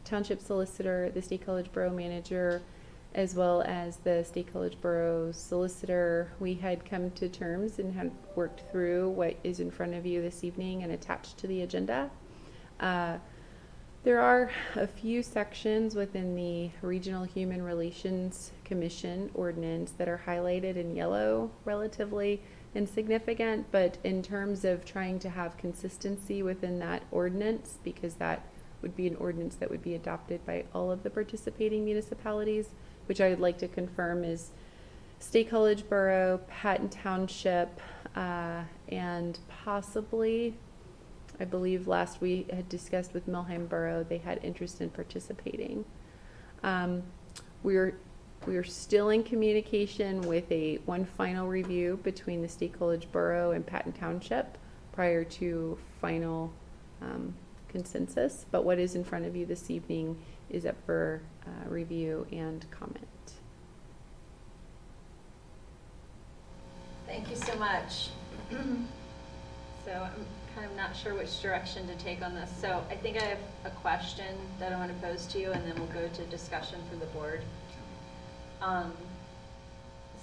township solicitor, the State College Borough manager, as well as the State College Borough solicitor, we had come to terms and had worked through what is in front of you this evening and attached to the agenda. There are a few sections within the Regional Human Relations Commission ordinance that are highlighted in yellow, relatively insignificant, but in terms of trying to have consistency within that ordinance, because that would be an ordinance that would be adopted by all of the participating municipalities, which I would like to confirm is State College Borough, Patton Township, and possibly, I believe last we had discussed with Milheim Borough, they had interest in participating. We are still in communication with one final review between the State College Borough and Patton Township prior to final consensus. But what is in front of you this evening is up for review and comment. Thank you so much. So I'm kind of not sure which direction to take on this. So I think I have a question that I want to pose to you, and then we'll go to discussion for the board.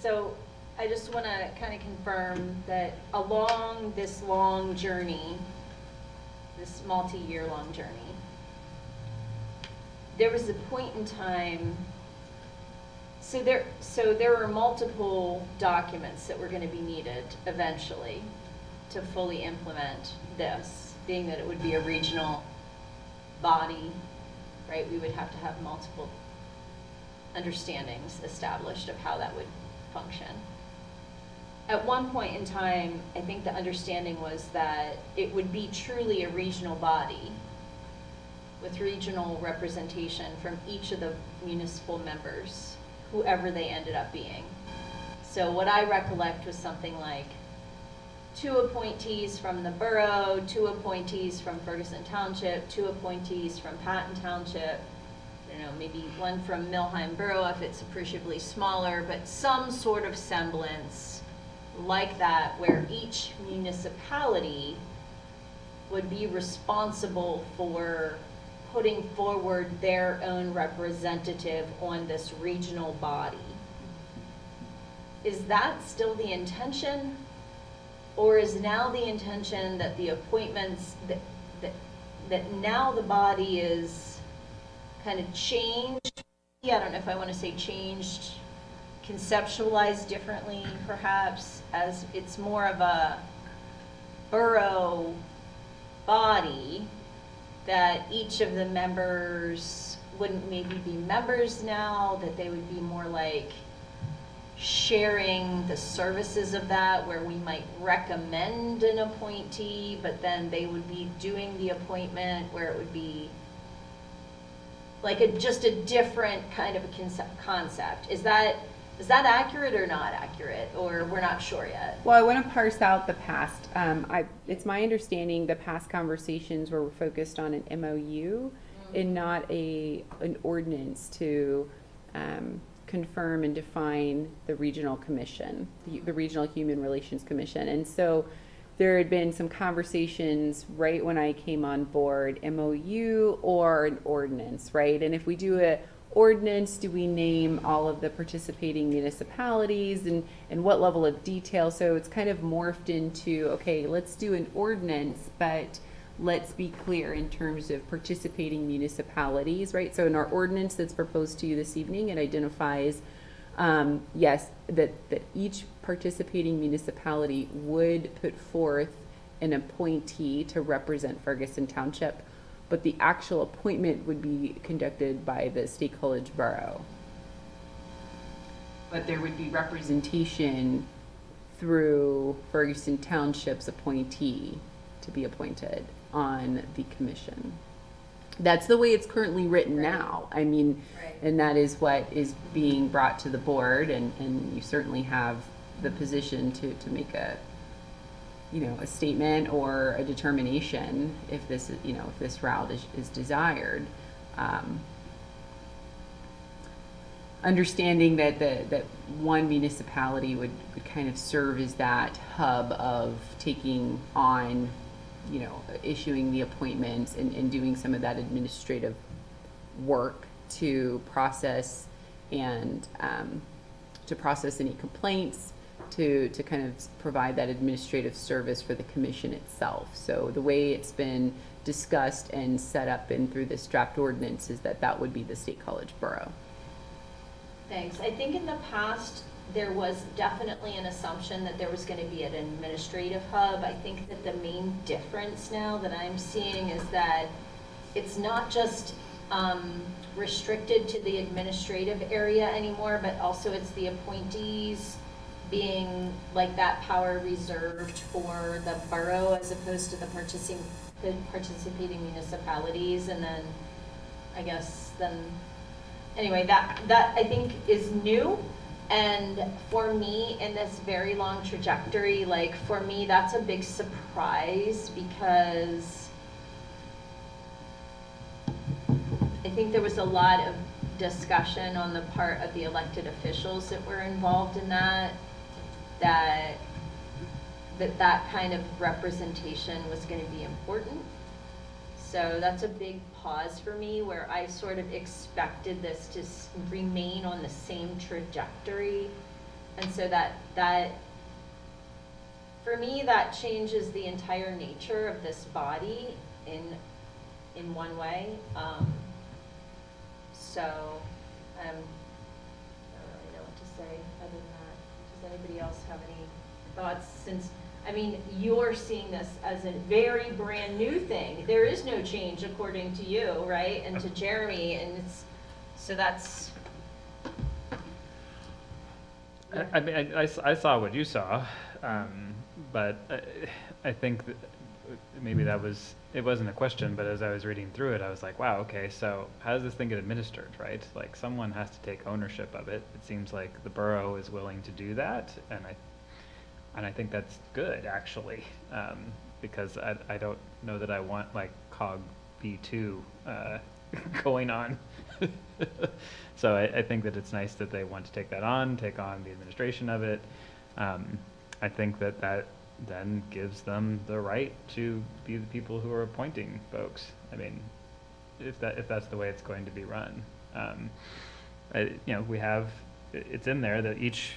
So I just want to kind of confirm that along this long journey, this multi-year long journey, there was a point in time. So there were multiple documents that were going to be needed eventually to fully implement this, being that it would be a regional body, right? We would have to have multiple understandings established of how that would function. At one point in time, I think the understanding was that it would be truly a regional body with regional representation from each of the municipal members, whoever they ended up being. So what I recollect was something like 2 appointees from the borough, 2 appointees from Ferguson Township, 2 appointees from Patton Township, maybe 1 from Milheim Borough if it's appreciably smaller, but some sort of semblance like that where each municipality would be responsible for putting forward their own representative on this regional body. Is that still the intention? Or is now the intention that the appointments, that now the body is kind of changed? Yeah, I don't know if I want to say changed, conceptualized differently perhaps, as it's more of a borough body, that each of the members wouldn't maybe be members now, that they would be more like sharing the services of that, where we might recommend an appointee, but then they would be doing the appointment, where it would be like just a different kind of a concept. Is that accurate or not accurate, or we're not sure yet? Well, I want to parse out the past. It's my understanding the past conversations were focused on an MOU and not an ordinance to confirm and define the regional commission, the Regional Human Relations Commission. And so there had been some conversations right when I came on board, MOU or an ordinance, right? And if we do a ordinance, do we name all of the participating municipalities and what level of detail? So it's kind of morphed into, okay, let's do an ordinance, but let's be clear in terms of participating municipalities, right? So in our ordinance that's proposed to you this evening, it identifies, yes, that each participating municipality would put forth an appointee to represent Ferguson Township, but the actual appointment would be conducted by the State College Borough. But there would be representation through Ferguson Township's appointee to be appointed on the commission. That's the way it's currently written now. I mean, and that is what is being brought to the board, and you certainly have the position to make a statement or a determination if this is, if this route is desired. Understanding that one municipality would kind of serve as that hub of taking on, issuing the appointments and doing some of that administrative work to process and to process any complaints, to kind of provide that administrative service for the commission itself. So the way it's been discussed and set up and through this draft ordinance is that would be the State College Borough. Thanks. I think in the past, there was definitely an assumption that there was going to be an administrative hub. I think that the main difference now that I'm seeing is that it's not just restricted to the administrative area anymore, but also it's the appointees being like that power reserved for the borough as opposed to the participating municipalities. And then, I guess then, anyway, that I think is new. And for me, in this very long trajectory, like for me, that's a big surprise because I think there was a lot of discussion on the part of the elected officials that were involved in that kind of representation was going to be important. So that's a big pause for me, where I sort of expected this to remain on the same trajectory. And so that for me, that changes the entire nature of this body in one way. So I don't really know what to say other than that. Does anybody else have any thoughts? Since, I mean, you're seeing this as a very brand new thing. There is no change according to you, right? And to Jeremy, and it's, so that's. Yeah. I mean, I saw what you saw, but I think that maybe it wasn't a question, but as I was reading through it, I was like, wow, okay, so how does this thing get administered, right? Like, someone has to take ownership of it. It seems like the borough is willing to do that, and I think that's good, actually, because I don't know that I want, like, COG B2 going on. So I think that it's nice that they want to take on the administration of it. I think that then gives them the right to be the people who are appointing folks. I mean, if that's the way it's going to be run. We have, it's in there that each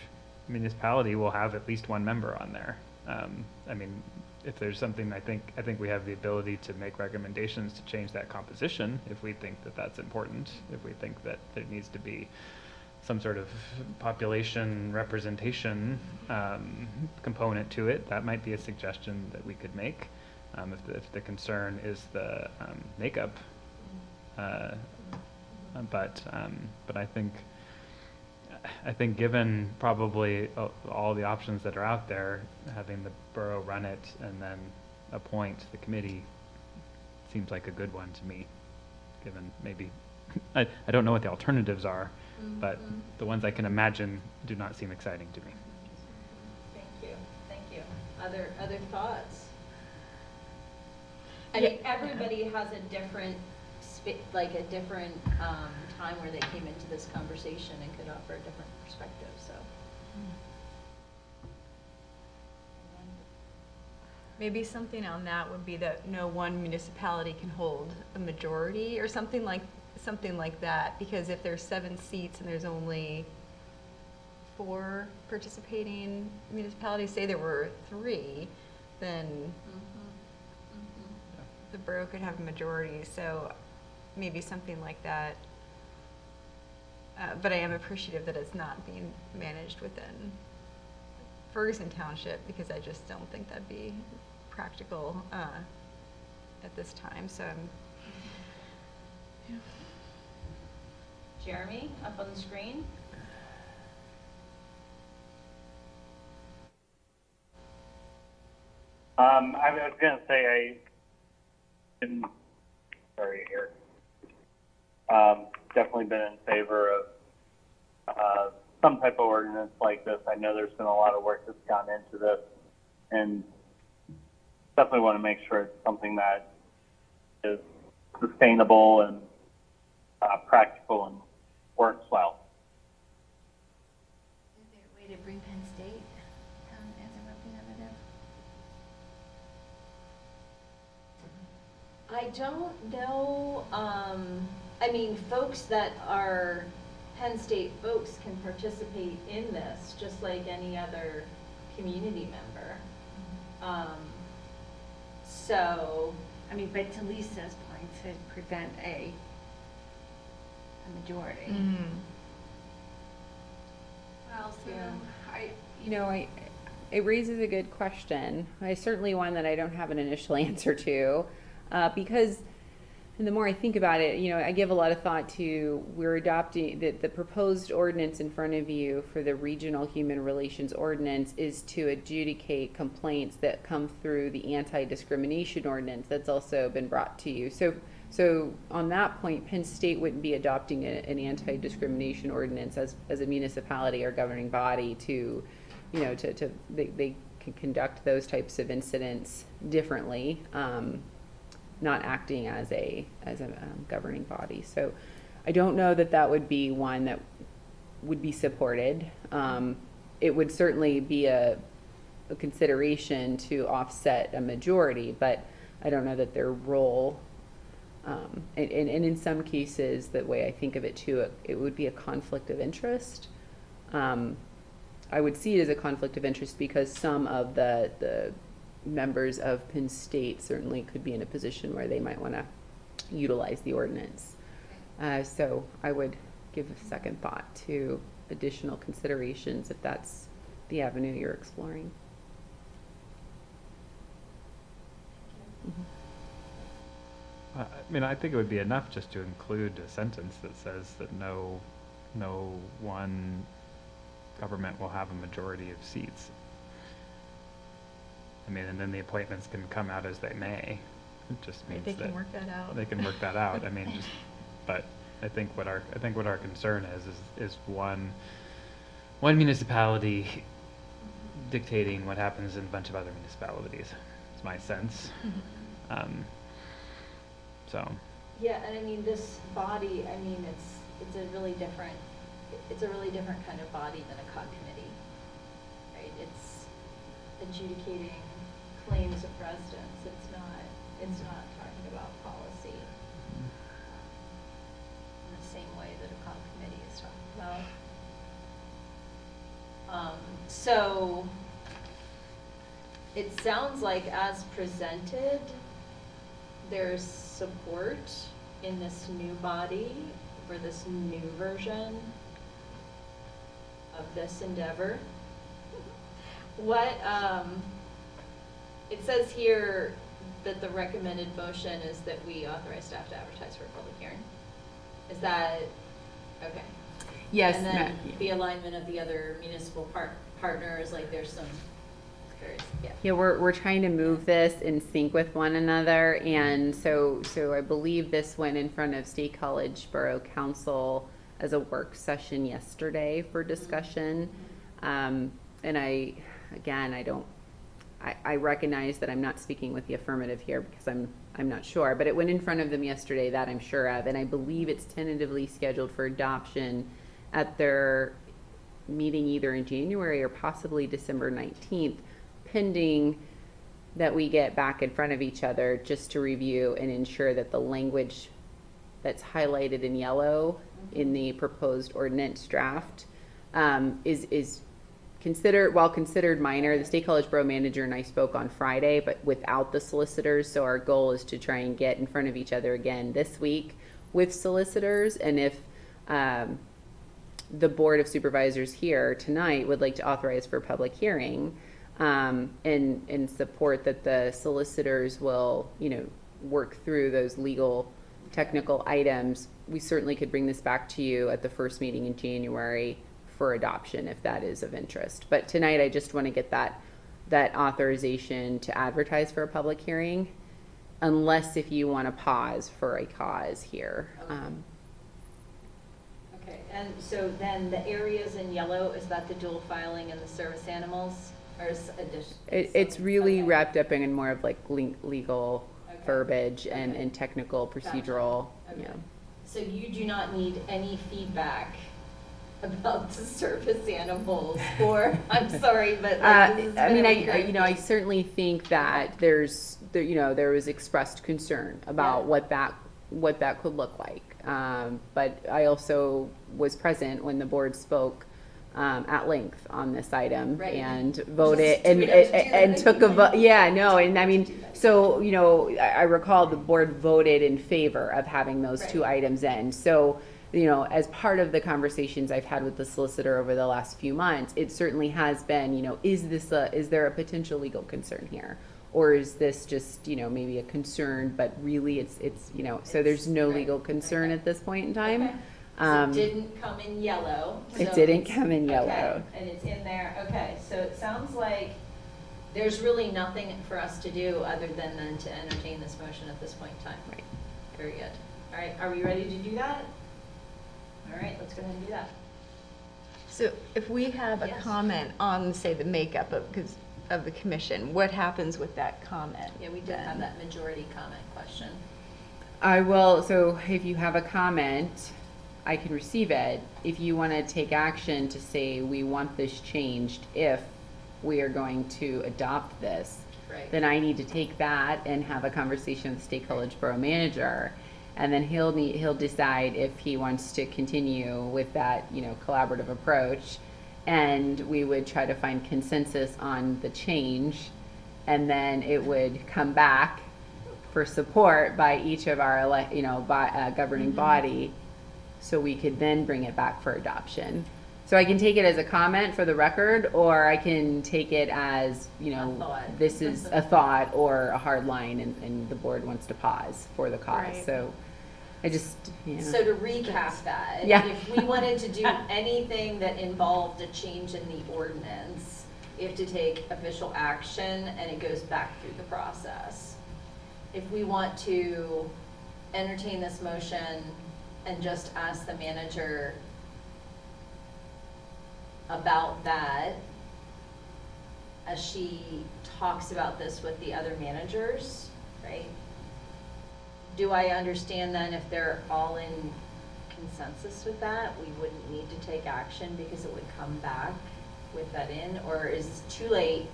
municipality will have at least one member on there. I mean, if there's something, I think we have the ability to make recommendations to change that composition if we think that that's important, if we think that there needs to be some sort of population representation component to it. That might be a suggestion that we could make if the concern is the makeup. But I think given probably all the options that are out there, having the borough run it and then appoint the committee seems like a good one to me, given maybe, I don't know what the alternatives are, but the ones I can imagine do not seem exciting to me. Thank you. Other thoughts? I mean, everybody has a different time where they came into this conversation and could offer a different perspective, so. Maybe something on that would be that no one municipality can hold a majority or something like that, because if there's 7 seats and there's only 4 participating municipalities, say there were 3, then the borough could have a majority. So maybe something like that. But I am appreciative that it's not being managed within Ferguson Township, because I just don't think that'd be practical at this time. So I'm, Jeremy, up on the screen. I was going to say definitely been in favor of some type of ordinance like this. I know there's been a lot of work that's gone into this, and definitely want to make sure it's something that is sustainable and practical and works well. Is there a way to bring Penn State as a representative? I don't know, I mean, folks that are Penn State folks can participate in this just like any other community member. So, I mean, but to Lisa's point, to prevent a majority. Well, so Yeah. it raises a good question. Certainly one that I don't have an initial answer to, because And the more I think about it, I give a lot of thought to, we're adopting, the proposed ordinance in front of you for the regional human relations ordinance is to adjudicate complaints that come through the anti-discrimination ordinance that's also been brought to you. So on that point, Penn State wouldn't be adopting an anti-discrimination ordinance as a municipality or governing body to, they can conduct those types of incidents differently. Not acting as a governing body. So I don't know that would be one that would be supported. It would certainly be a consideration to offset a majority, but I don't know that their role, and in some cases, the way I think of it too, it would be a conflict of interest. I would see it as a conflict of interest because some of the members of Penn State certainly could be in a position where they might want to utilize the ordinance. So I would give a second thought to additional considerations if that's the avenue you're exploring. I think it would be enough just to include a sentence that says that no one government will have a majority of seats. And then the appointments can come out as they may. It just means They that can work that out. they can work that out. But I think what our concern is one municipality dictating what happens in a bunch of other municipalities. It's my sense. So. Yeah, and this body, it's a really different kind of body than a COG committee, right? It's adjudicating claims of residents. It's not talking about policy in the same way that a COG committee is talking about. So it sounds like as presented, there's support in this new body for this new version of this endeavor. What, it says here that the recommended motion is that we authorize staff to advertise for a public hearing. Is that, okay? Yes, And then Matt, the alignment of the other municipal partners, there's some, curious, yeah. Yeah, we're trying to move this in sync with one another, and so I believe this went in front of State College Borough Council as a work session yesterday for discussion. And I recognize that I'm not speaking with the affirmative here because I'm not sure, but it went in front of them yesterday, that I'm sure of, and I believe it's tentatively scheduled for adoption at their meeting either in January or possibly December 19th, pending that we get back in front of each other just to review and ensure that the language that's highlighted in yellow in the proposed ordinance draft is considered minor. The State College Borough Manager and I spoke on Friday, but without the solicitors. So our goal is to try and get in front of each other again this week with solicitors. And if the Board of Supervisors here tonight would like to authorize for a public hearing and support that the solicitors will, work through those legal technical items, we certainly could bring this back to you at the first meeting in January for adoption if that is of interest. But tonight I just want to get that authorization to advertise for a public hearing, unless if you want to pause for a cause here. Okay, and so then the areas in yellow, is that the dual filing and the service animals? Or is It's really okay. wrapped up in more of legal Okay. verbiage Okay. and technical procedural. Okay. Yeah. So you do not need any feedback about the service animals, or, I'm sorry, but this is I mean, gonna be great. I certainly think that there was expressed concern about Yeah. what that could look like. But I also was present when the board spoke at length on this item Right. and voted Do we have to do that and took a again? vote. Yeah, no, and I mean, so I recall the board voted in favor of having those two Right. items in. So, as part of the conversations I've had with the solicitor over the last few months, it certainly has been, is there a potential legal concern here? Or is this just, maybe a concern, but really it's, so there's no Right, legal concern okay. at this point in time. Okay. So it didn't come in yellow. It so didn't it's- come in yellow. Okay, and it's in there, okay, so it sounds like there's really nothing for us to do other than then to entertain this motion at this point in time. Right. Very good. All right, are we ready to do that? All right, let's go ahead and do that. So if we have a Yes. comment on, say, the makeup of the commission, what happens with that comment? Yeah, we did then? have that majority comment question. I will, so if you have a comment, I can receive it. If you want to take action to say, we want this changed if we are going to adopt this, Right. then I need to take that and have a conversation with the State College Borough Manager. And then he'll decide if he wants to continue with that, collaborative approach. And we would try to find consensus on the change. And then it would come back for support by each of our, governing body. So we could then bring it back for adoption. So I can take it as a comment for the record, or I can take it as, A thought. this is a thought or a hard line, and the board wants to pause for the cause. Right. So I just, So to recap that, Yeah. if we wanted to do anything that involved a change in the ordinance, you have to take official action and it goes back through the process. If we want to entertain this motion and just ask the manager about that, as she talks about this with the other managers, right? Do I understand then if they're all in consensus with that, we wouldn't need to take action because it would come back with that in? Or is it too late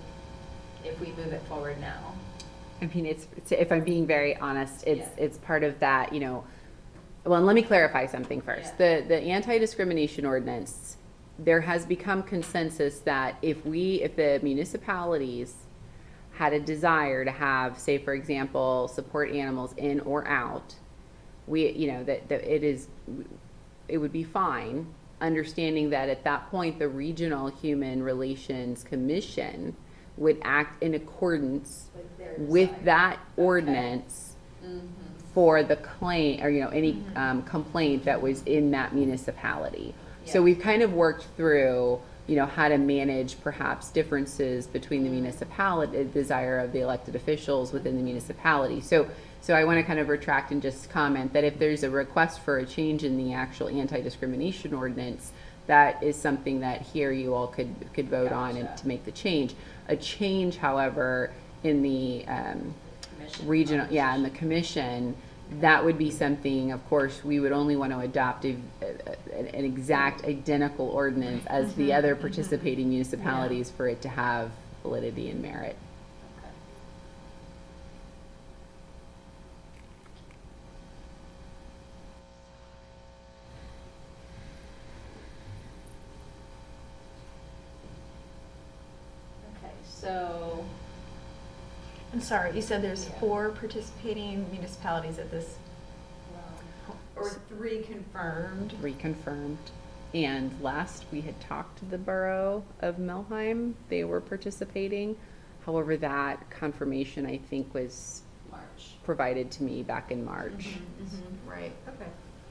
if we move it forward now? I mean, it's if I'm being very honest, Yeah. it's part of that, well, and let me clarify something first. The anti-discrimination ordinance, there has become consensus that if the municipalities had a desire to have, say, for example, support animals in or out, it would be fine, understanding that at that point, the Regional Human Relations Commission would act in accordance with that ordinance for the claim, or, any complaint that was in that municipality. So Yeah. we've kind of worked through, how to manage perhaps differences between the municipality, the desire of the elected officials within the municipality. So I want to kind of retract and just comment that if there's a request for a change in the actual anti-discrimination ordinance, that is something that here you all could vote on and Gotcha. to make the change. A change, however, in the Commission regional, in the commission, that would be something, of course, we would only want to adopt an exact identical ordinance as the other participating municipalities for it to have validity and merit. Okay. Okay, so, I'm sorry, you said there's Yeah. 4 participating municipalities at this, well, or 3 confirmed. Reconfirmed. And last we had talked to the borough of Melheim, they were participating. However, that confirmation, I think, was March. provided to me back in March. Right. Okay.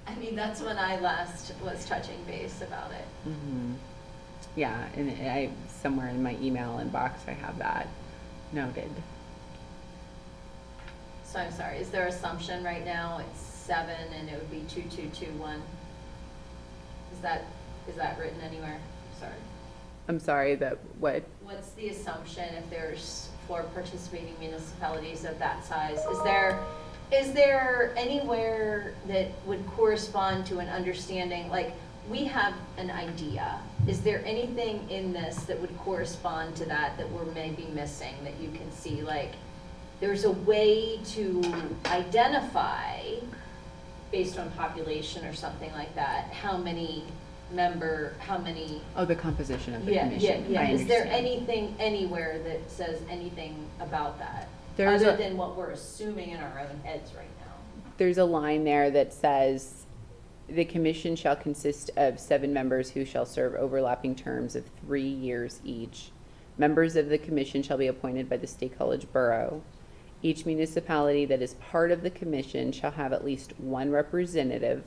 I mean, that's when I last was touching base about it. Mhm. Yeah, and somewhere in my email inbox, I have that noted. So I'm sorry, is their assumption right now it's 7 and it would be 2221? Is that written anywhere? Sorry. I'm sorry, that what? What's the assumption if there's 4 participating municipalities of that size? Is there anywhere that would correspond to an understanding, like, we have an idea. Is there anything in this that would correspond to that we're maybe missing, that you can see, like, there's a way to identify, based on population or something like that, how many, Oh, the composition of the yeah, commission. yeah, I yeah. Is there understand. anything anywhere that says anything about that? There's Other a- than what we're assuming in our own heads right now? There's a line there that says, the commission shall consist of 7 members who shall serve overlapping terms of 3 years each. Members of the commission shall be appointed by the State College Borough. Each municipality that is part of the commission shall have at least one representative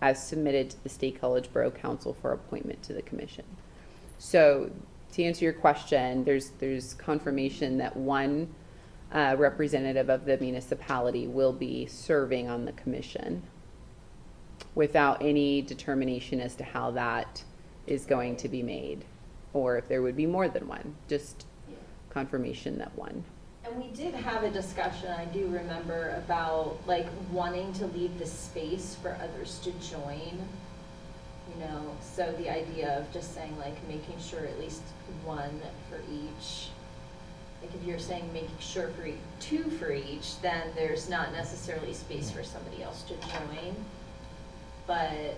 as submitted to the State College Borough Council for appointment to the commission. So to answer your question, there's confirmation that one representative of the municipality will be serving on the commission without any determination as to how that is going to be made, or if there would be more than one, just confirmation that one. And we did have a discussion, I do remember, about like wanting to leave the space for others to join. You know, so the idea of just saying like making sure at least one for each. Like if you're saying making sure for two for each, then there's not necessarily space for somebody else to join. But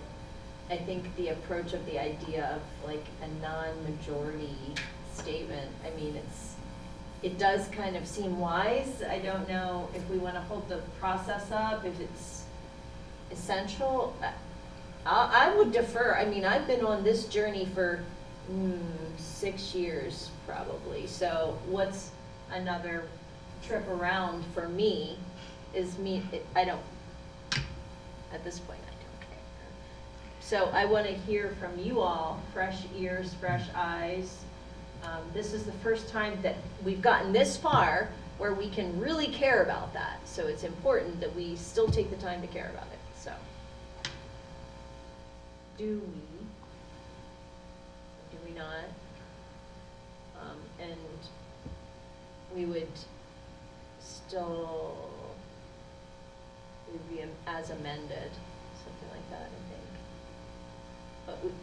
I think the approach of the idea of like a non-majority statement, I mean, it does kind of seem wise. I don't know if we want to hold the process up, if it's essential. I would defer. I mean, I've been on this journey for 6 years probably. So what's another trip around for me is I don't, at this point, I don't care. So I want to hear from you all, fresh ears, fresh eyes. This is the first time that we've gotten this far where we can really care about that. So it's important that we still take the time to care about it. So, do we not? And we would still, it would be as amended, something like that, I think.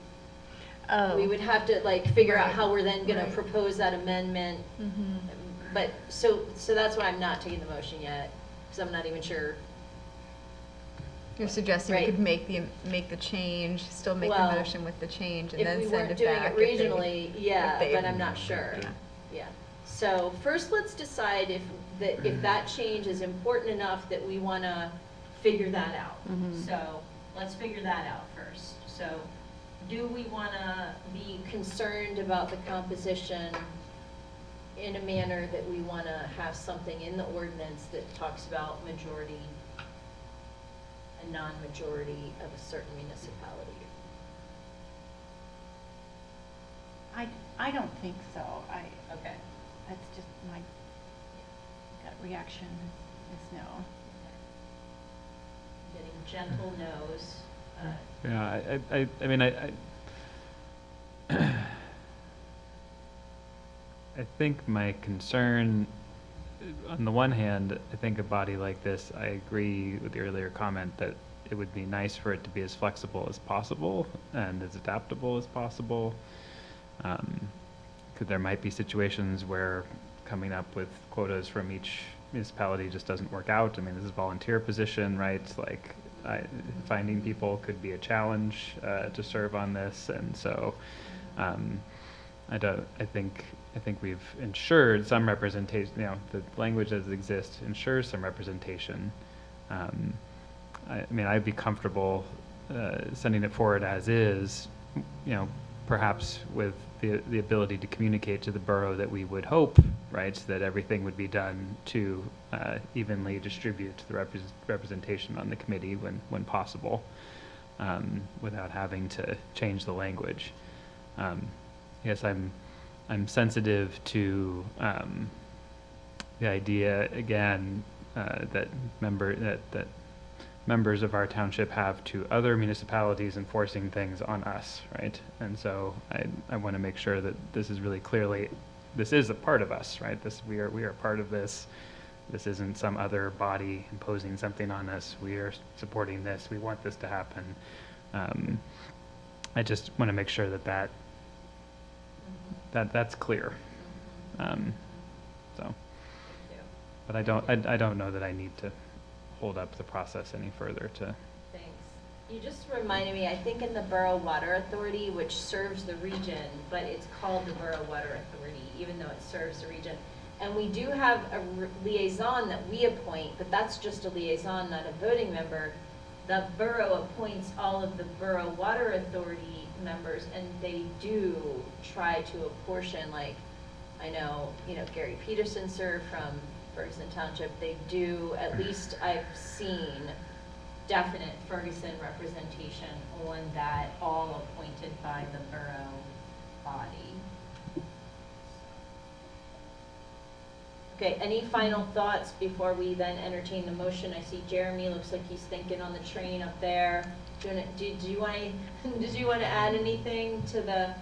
But we would have to like figure out how we're then gonna propose that amendment. Mm-hmm. But, so that's why I'm not taking the motion yet, because I'm not even sure. You're suggesting we Right. could make the change, still make the Well, motion with the change, and If then we send weren't it doing back. it regionally, yeah, if they- but I'm not sure. Yeah. Yeah. So first, let's decide if that change is important enough that we want to figure that out. Mhm. So let's figure that out first. So do we want to be concerned about the composition in a manner that we want to have something in the ordinance that talks about majority and non-majority of a certain municipality? I don't think so. Okay. That's just my gut reaction is no. Getting gentle no's. Yeah, I mean, I think my concern, on the one hand, I think a body like this, I agree with the earlier comment that it would be nice for it to be as flexible as possible and as adaptable as possible. Because there might be situations where coming up with quotas from each municipality just doesn't work out. I mean, this is a volunteer position, right? Like, finding people could be a challenge to serve on this, and so I think we've ensured some representation. You know, the language as it exists ensures some representation. I mean, I'd be comfortable sending it forward as is. You know, perhaps with the ability to communicate to the borough that we would hope, right, that everything would be done to evenly distribute the representation on the committee when possible, without having to change the language. Yes, I'm sensitive to the idea again that members of our township have to other municipalities enforcing things on us, right? And so I want to make sure that this is really clearly, this is a part of us, right? We are part of this. This isn't some other body imposing something on us. We are supporting this. We want this to happen. I just want to make sure that's clear. So, but I don't know that I need to hold up the process any further to. Thanks. You just reminded me, I think in the Borough Water Authority, which serves the region, but it's called the Borough Water Authority, even though it serves the region. And we do have a liaison that we appoint, but that's just a liaison, not a voting member. The borough appoints all of the Borough Water Authority members, and they do try to apportion like I know, Gary Peterson served from Ferguson Township. They do, at least I've seen, definite Ferguson representation on that, all appointed by the borough body. Okay, any final thoughts before we then entertain the motion? I see Jeremy, looks like he's thinking on the train up there. Did you want to add anything to the,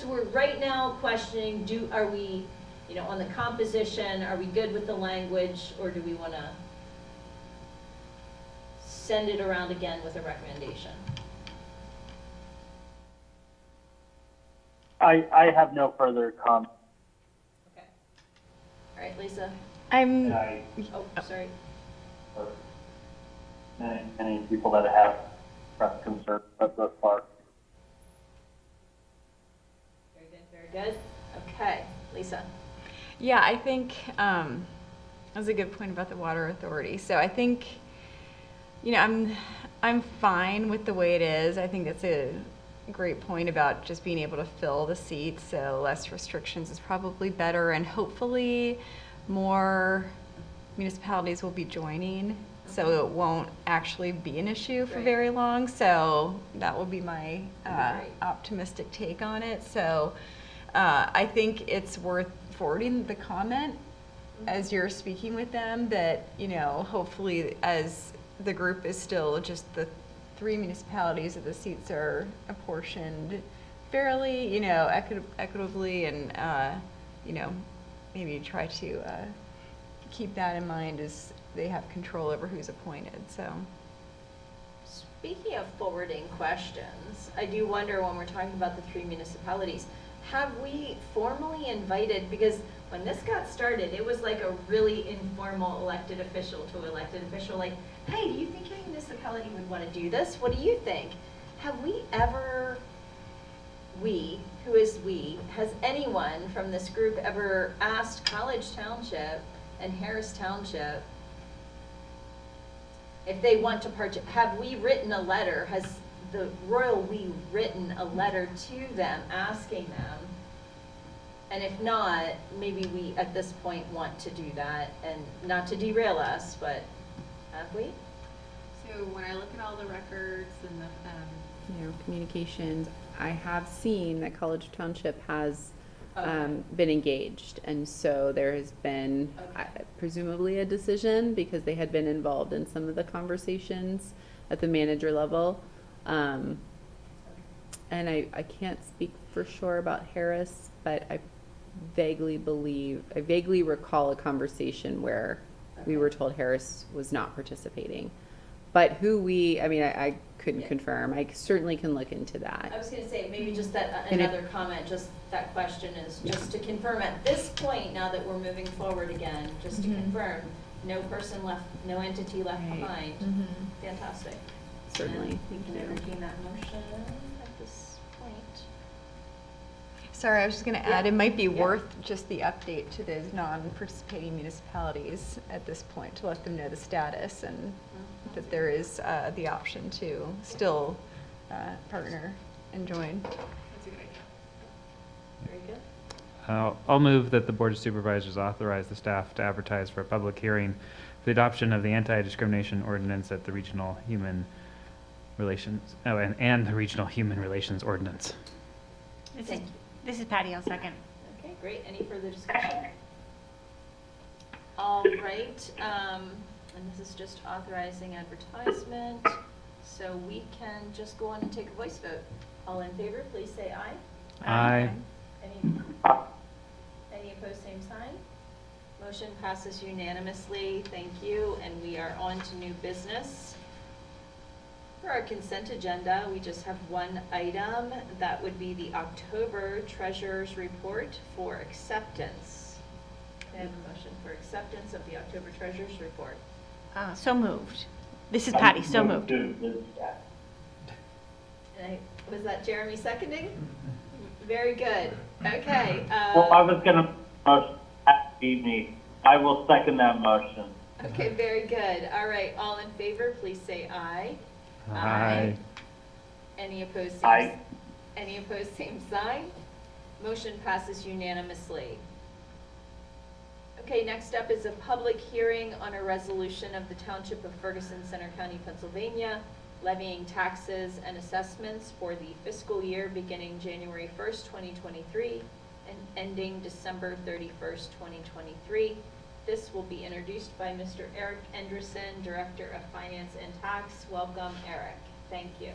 we're right now questioning, are we, on the composition, are we good with the language, or do we want to send it around again with a recommendation? I have no further comment. Okay. All right, Lisa. Oh, sorry. Any people that have expressed concern thus far. Very good, very good. Okay, Lisa. Yeah, I think that was a good point about the water authority. So I think, I'm fine with the way it is. I think that's a great point about just being able to fill the seats, so less restrictions is probably better, and hopefully more municipalities will be joining, so it won't actually be an issue for Right. very long. So that will be my optimistic take on it. So I think it's worth forwarding the comment as you're speaking with them, that, hopefully as the group is still just the 3 municipalities, that the seats are apportioned fairly, equitably, and, maybe try to keep that in mind as they have control over who's appointed, so. Speaking of forwarding questions, I do wonder, when we're talking about the 3 municipalities, have we formally invited, because when this got started, it was like a really informal elected official to elected official, like, hey, do you think your municipality would want to do this? What do you think? Have we ever, who is we, has anyone from this group ever asked College Township and Harris Township if they want to have we written a letter, has the royal we written a letter to them asking them? And if not, maybe we at this point want to do that, and not to derail us, but have we? So when I look at all the records and the communications, I have seen that College Township has been engaged, and so there has been presumably a decision, because they had been involved in some of the conversations at the manager level. And I can't speak for sure about Harris, but I vaguely recall a conversation where we were told Harris was not participating. But I couldn't confirm. I certainly can look into that. I was going to say, maybe just that, And another comment, just that question is just to confirm at this point, now that we're moving forward again, just to confirm, no person left, no entity left Right. behind. Fantastic. Certainly. And we can entertain that motion at this point. Sorry, I was just going to add, Yeah. it might be Yeah. worth just the update to those non-participating municipalities at this point, to let them know the status, and that there is the option to still partner and join. That's a good idea. Very good. I'll move that the Board of Supervisors authorize the staff to advertise for a public hearing for the adoption of the anti-discrimination ordinance at the Regional Human Relations, and the Regional Human Relations Ordinance. Thank you. This is Patty, I'll second. Okay, great. Any further discussion? All right, and this is just authorizing advertisement, so we can just go on and take a voice vote. All in favor, please say aye. Aye. Any opposed, same sign. Motion passes unanimously. Thank you, and we are on to new business. For our consent agenda, we just have one item. That would be the October Treasurer's Report for acceptance. Can I have a motion for acceptance of the October Treasurer's Report? So moved. This is Patty, so moved. And was that Jeremy seconding? Very good. Okay. Well, I was gonna motion me. I will second that motion. Okay, very good. All right, all in favor, please say aye. Aye. Any opposed? Aye. Any opposed, same sign. Motion passes unanimously. Okay, next up is a public hearing on a resolution of the Township of Ferguson, Center County, Pennsylvania, levying taxes and assessments for the fiscal year beginning January 1st, 2023, and ending December 31st, 2023. This will be introduced by Mr. Eric Enderson, Director of Finance and Tax. Welcome, Eric. Thank you.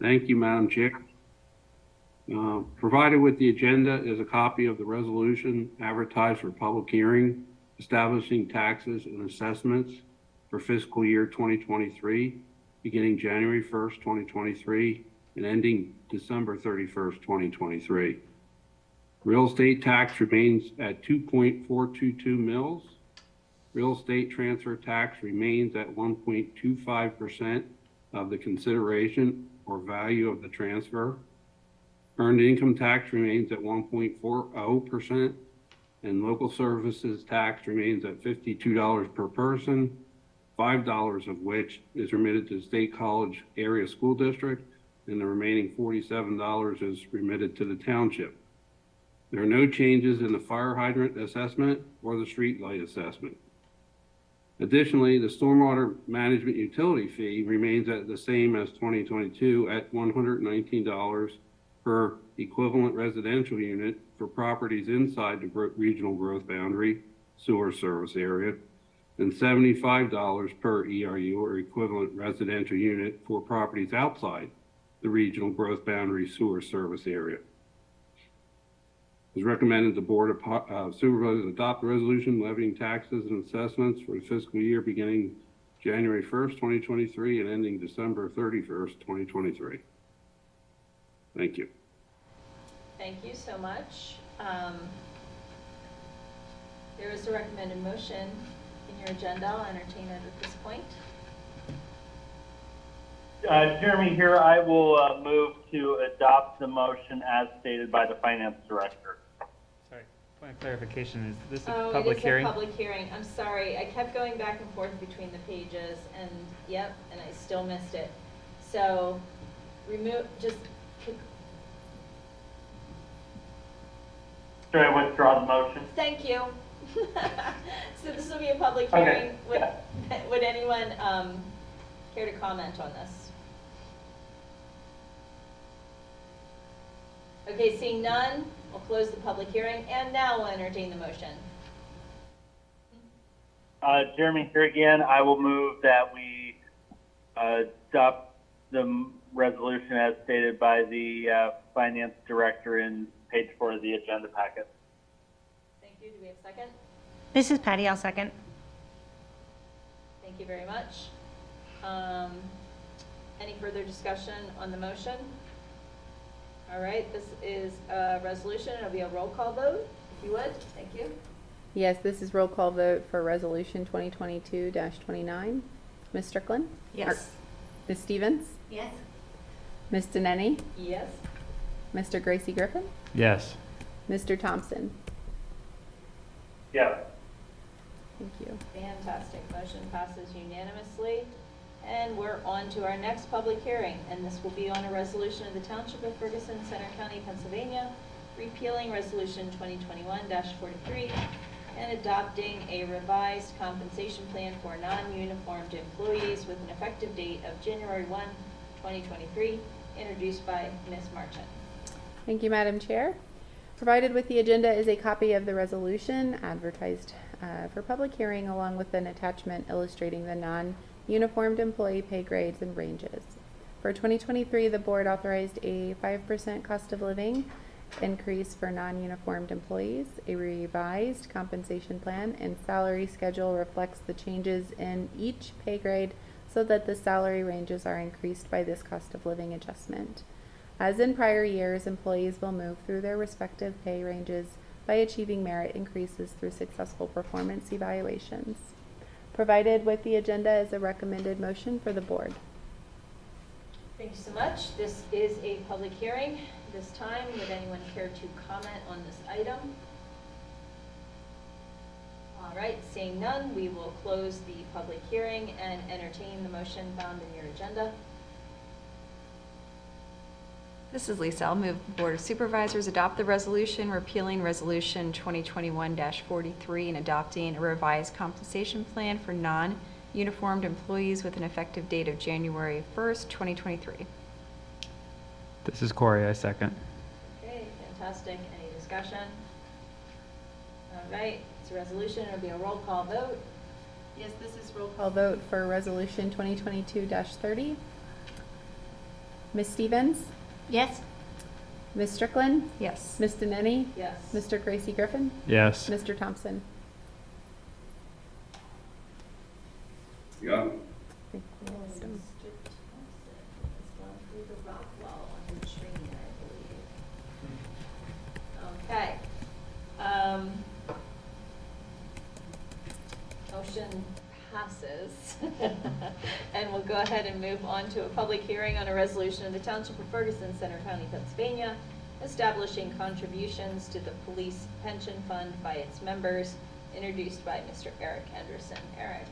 Thank you, Madam Chair. Provided with the agenda is a copy of the resolution advertised for public hearing establishing taxes and assessments for fiscal year 2023, beginning January 1st, 2023, and ending December 31st, 2023. Real estate tax remains at 2.422 mils. Real estate transfer tax remains at 1.25% of the consideration or value of the transfer. Earned income tax remains at 1.40%, and local services tax remains at $52 per person, $5 of which is remitted to the State College Area School District, and the remaining $47 is remitted to the township. There are no changes in the fire hydrant assessment or the street light assessment. Additionally, the stormwater management utility fee remains at the same as 2022 at $119 per equivalent residential unit for properties inside the regional growth boundary sewer service area, and $75 per ERU or equivalent residential unit for properties outside the regional growth boundary sewer service area. It is recommended the Board of Supervisors adopt the resolution levying taxes and assessments for the fiscal year beginning January 1st, 2023 and ending December 31st, 2023. Thank you. Thank you so much. There is a recommended motion in your agenda. I'll entertain it at this point. Jeremy here, I will move to adopt the motion as stated by the Finance Director. Sorry, point of clarification, is this Oh, a public hearing? It is a public hearing. I'm sorry. I kept going back and forth between the pages and, yep, and I still missed it. So, Should I withdraw the motion? thank you. So this will be a public Okay. hearing. Would anyone care to comment on this? Okay, seeing none, we'll close the public hearing, and now we'll entertain the motion. Jeremy here again. I will move that we adopt the resolution as stated by the Finance Director in page 4 of the agenda packet. Thank you. Do we have a second? This is Patty, I'll second. Thank you very much. Any further discussion on the motion? All right, this is a resolution. It'll be a roll call vote, if you would. Thank you. Yes, this is roll call vote for Resolution 2022-29. Ms. Strickland? Yes. Ms. Stevens? Yes. Ms. Denneny? Yes. Mr. Gracie Griffin? Yes. Mr. Thompson? Yeah. Thank you. Fantastic. Motion passes unanimously. And we're on to our next public hearing, and this will be on a resolution of the Township of Ferguson, Center County, Pennsylvania, repealing Resolution 2021-43 and adopting a revised compensation plan for non-uniformed employees with an effective date of January 1, 2023, introduced by Ms. Marchant. Thank you, Madam Chair. Provided with the agenda is a copy of the resolution advertised for public hearing, along with an attachment illustrating the non-uniformed employee pay grades and ranges. For 2023, the board authorized a 5% cost of living increase for non-uniformed employees. A revised compensation plan and salary schedule reflects the changes in each pay grade so that the salary ranges are increased by this cost of living adjustment. As in prior years, employees will move through their respective pay ranges by achieving merit increases through successful performance evaluations. Provided with the agenda is a recommended motion for the board. Thank you so much. This is a public hearing. This time, would anyone care to comment on this item? All right, seeing none, we will close the public hearing and entertain the motion found in your agenda. This is Lisa. I'll move the Board of Supervisors adopt the resolution repealing Resolution 2021-43 and adopting a revised compensation plan for non-uniformed employees with an effective date of January 1st, 2023. This is Corey, I second. Okay, fantastic. Any discussion? All right, it's a resolution. It'll be a roll call vote. Yes, this is roll call vote for Resolution 2022-30. Ms. Stevens? Yes? Ms. Strickland? Yes. Ms. Denneny? Yes. Mr. Gracie Griffin? Yes. Mr. Thompson? Yeah. Mr. Thompson has gone through the rock wall on the tree, I believe. Okay. Motion passes. And we'll go ahead and move on to a public hearing on a resolution of the Township of Ferguson, Center County, Pennsylvania, establishing contributions to the police pension fund by its members, introduced by Mr. Eric Henderson. Eric.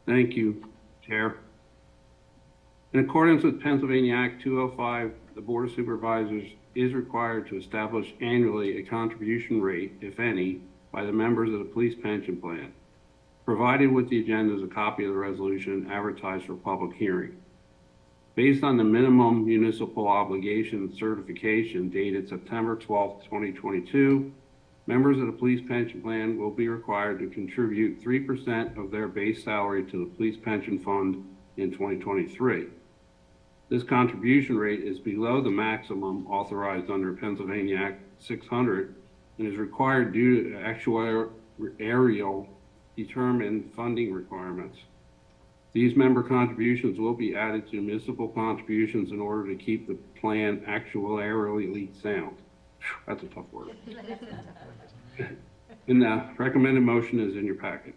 Thank you, Chair. In accordance with Pennsylvania Act 205, the Board of Supervisors is required to establish annually a contribution rate, if any, by the members of the police pension plan. Provided with the agenda is a copy of the resolution advertised for public hearing. Based on the minimum municipal obligation certification dated September 12, 2022, members of the police pension plan will be required to contribute 3% of their base salary to the police pension fund in 2023. This contribution rate is below the maximum authorized under Pennsylvania Act 600 and is required due to actuarial determined funding requirements. These member contributions will be added to municipal contributions in order to keep the plan actuarially sound. That's a tough word. And the recommended motion is in your packet.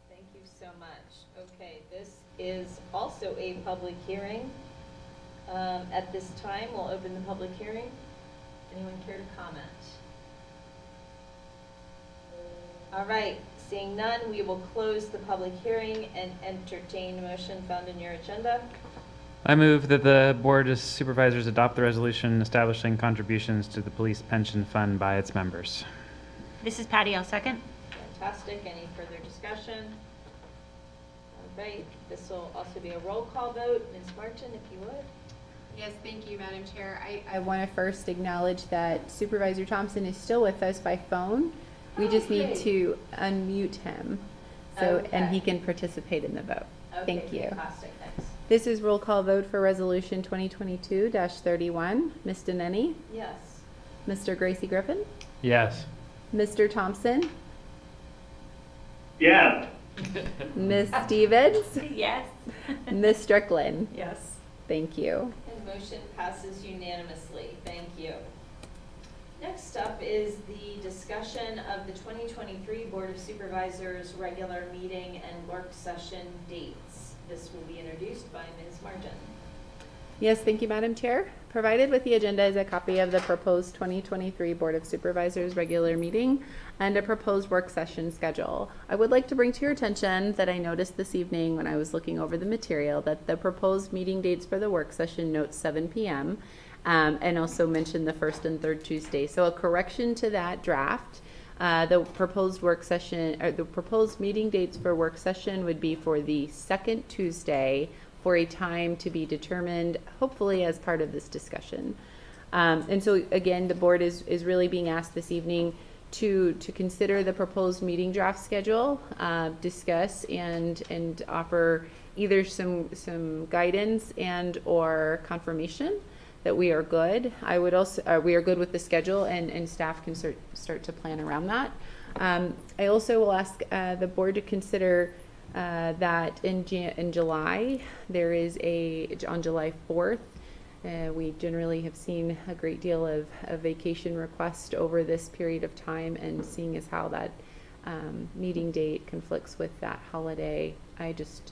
Thank you so much. Okay, this is also a public hearing. At this time, we'll open the public hearing. Anyone care to comment? All right, seeing none, we will close the public hearing and entertain a motion found in your agenda. I move that the Board of Supervisors adopt the resolution establishing contributions to the police pension fund by its members. This is Patty, I'll second. Fantastic. Any further discussion? All right, this will also be a roll call vote. Ms. Martin, if you would. Yes, thank you, Madam Chair. I want to first acknowledge that Supervisor Thompson is still with us by phone. We just need to unmute him so and he can participate in the vote. Thank you. Fantastic. Thanks. This is roll call vote for Resolution 2022-31. Ms. Denneny? Yes. Mr. Gracie Griffin? Yes. Mr. Thompson? Yes. Ms. Stevens? Yes? Ms. Strickland? Yes. Thank you. And motion passes unanimously. Thank you. Next up is the discussion of the 2023 Board of Supervisors regular meeting and work session dates. This will be introduced by Ms. Martin. Yes, thank you, Madam Chair. Provided with the agenda is a copy of the proposed 2023 Board of Supervisors regular meeting and a proposed work session schedule. I would like to bring to your attention that I noticed this evening when I was looking over the material that the proposed meeting dates for the work session notes 7 p.m. And also mentioned the first and third Tuesday. So a correction to that draft. The proposed work session, or the proposed meeting dates for work session would be for the second Tuesday for a time to be determined, hopefully as part of this discussion. And so again, the board is really being asked this evening to consider the proposed meeting draft schedule, discuss and offer either some guidance and or confirmation that we are good. I would also, we are good with the schedule and staff can start to plan around that. I also will ask the board to consider that in July, there is on July 4th, we generally have seen a great deal of vacation requests over this period of time, and seeing as how that meeting date conflicts with that holiday, I just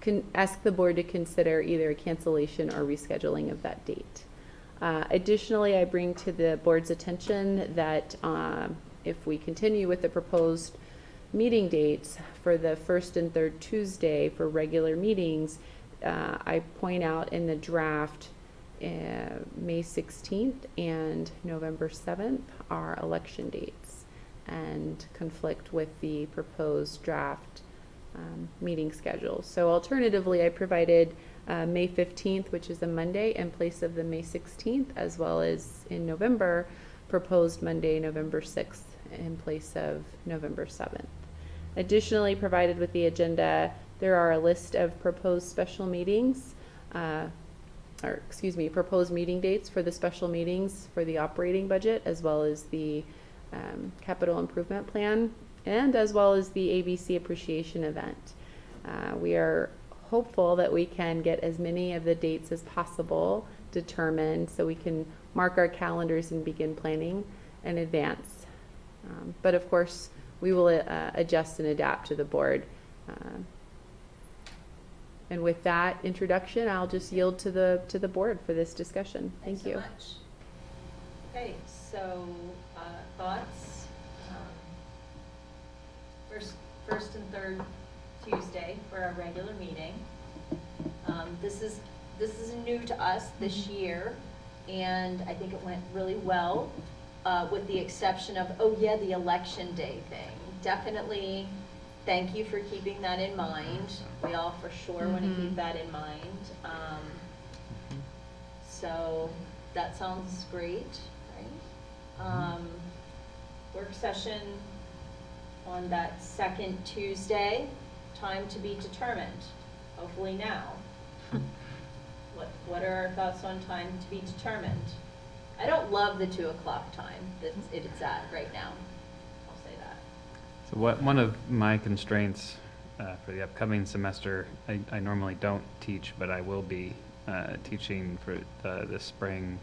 can ask the board to consider either a cancellation or rescheduling of that date. Additionally, I bring to the board's attention that if we continue with the proposed meeting dates for the first and third Tuesday for regular meetings, I point out in the draft, May 16th and November 7th are election dates and conflict with the proposed draft meeting schedule. So alternatively, I provided May 15th, which is a Monday, in place of the May 16th, as well as in November, proposed Monday, November 6th, in place of November 7th. Additionally, provided with the agenda, there are a list of proposed special meetings, proposed meeting dates for the special meetings for the operating budget, as well as the capital improvement plan, and as well as the ABC appreciation event. We are hopeful that we can get as many of the dates as possible determined so we can mark our calendars and begin planning in advance. But of course, we will adjust and adapt to the board. And with that introduction, I'll just yield to the board for this discussion. Thanks Thank you. so much. Okay, so thoughts? First and third Tuesday for our regular meeting. This is new to us this year, and I think it went really well, with the exception of, the election day thing. Definitely, thank you for keeping that in mind. We all for sure want to keep that in mind. So that sounds great, right? Work session on that second Tuesday, time to be determined, hopefully now. What are our thoughts on time to be determined? I don't love the 2 o'clock time that it's at right now. I'll say that. So one of my constraints for the upcoming semester, I normally don't teach, but I will be teaching for this spring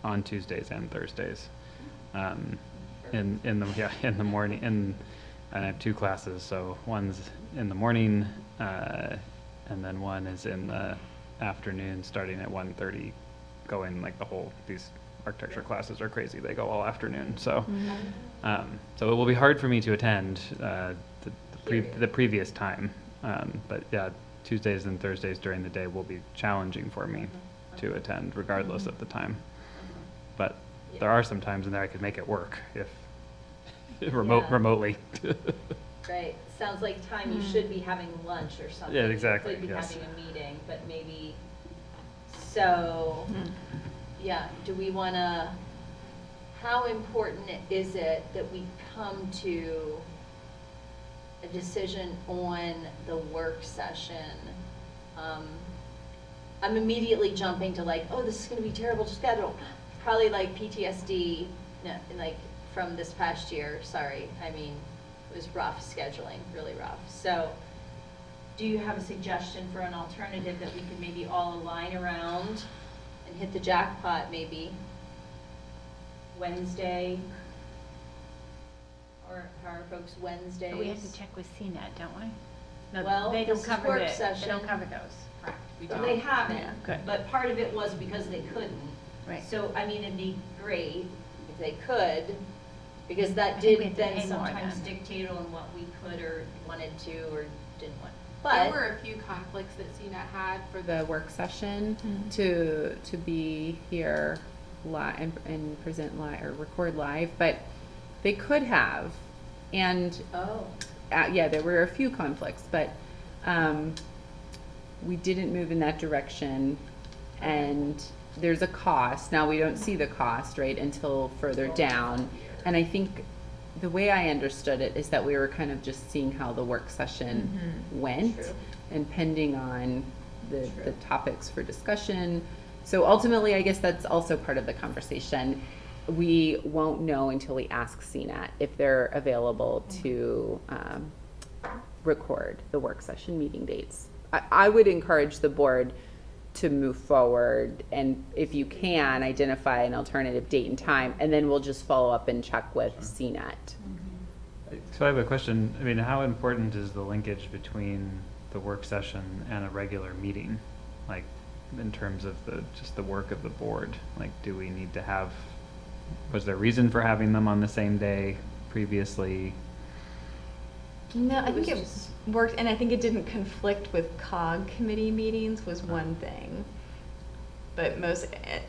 on Tuesdays and Thursdays. In the morning, and I have 2 classes, so one's in the morning, and then one is in the afternoon, starting at 1:30, going like these architecture classes are crazy. They go all afternoon, so so it will be hard for me to attend the previous time, but yeah, Tuesdays and Thursdays during the day will be challenging for me to attend, regardless of the time. But there are some times in there I could make it work if remotely. Right, sounds like time you should be having lunch or something. Yeah, exactly, You could be yes. having a meeting, but maybe, so, yeah, do we wanna, how important is it that we come to a decision on the work session? I'm immediately jumping to like, this is gonna be terrible to schedule. Probably like PTSD, like from this past year, sorry. I mean, it was rough scheduling, really rough. So do you have a suggestion for an alternative that we could maybe all align around and hit the jackpot maybe? Wednesday? Or how are folks Wednesdays? But we have to check with CNET, don't we? No, Well, they this don't is cover work They session. don't cover those, correct? We Well, don't. they haven't, Yeah, good. but part of it was because they couldn't. Right. So, I mean, it'd be great if they could, because I that think we did have to then pay more sometimes then. dictate on what we could or wanted to or didn't want. There But, were a few conflicts that CNET had for the work session to be here live and present live or record live, but they could have. And there were a few conflicts, but we didn't move in that direction. And there's a cost. Now we don't see the cost, right, until further down. And I think the way I understood it is that we were kind of just seeing how the work session went, True. and pending on the True. topics for discussion. So ultimately, I guess that's also part of the conversation. We won't know until we ask CNET if they're available to record the work session meeting dates. I would encourage the board to move forward, and if you can, identify an alternative date and time, and then we'll just follow up and check with CNET. So I have a question. I mean, how important is the linkage between the work session and a regular meeting? Like, in terms of just the work of the board? Like, do we need to have, was there reason for having them on the same day previously? No, I It think was it just- worked, and I think it didn't conflict with COG committee meetings was one thing. But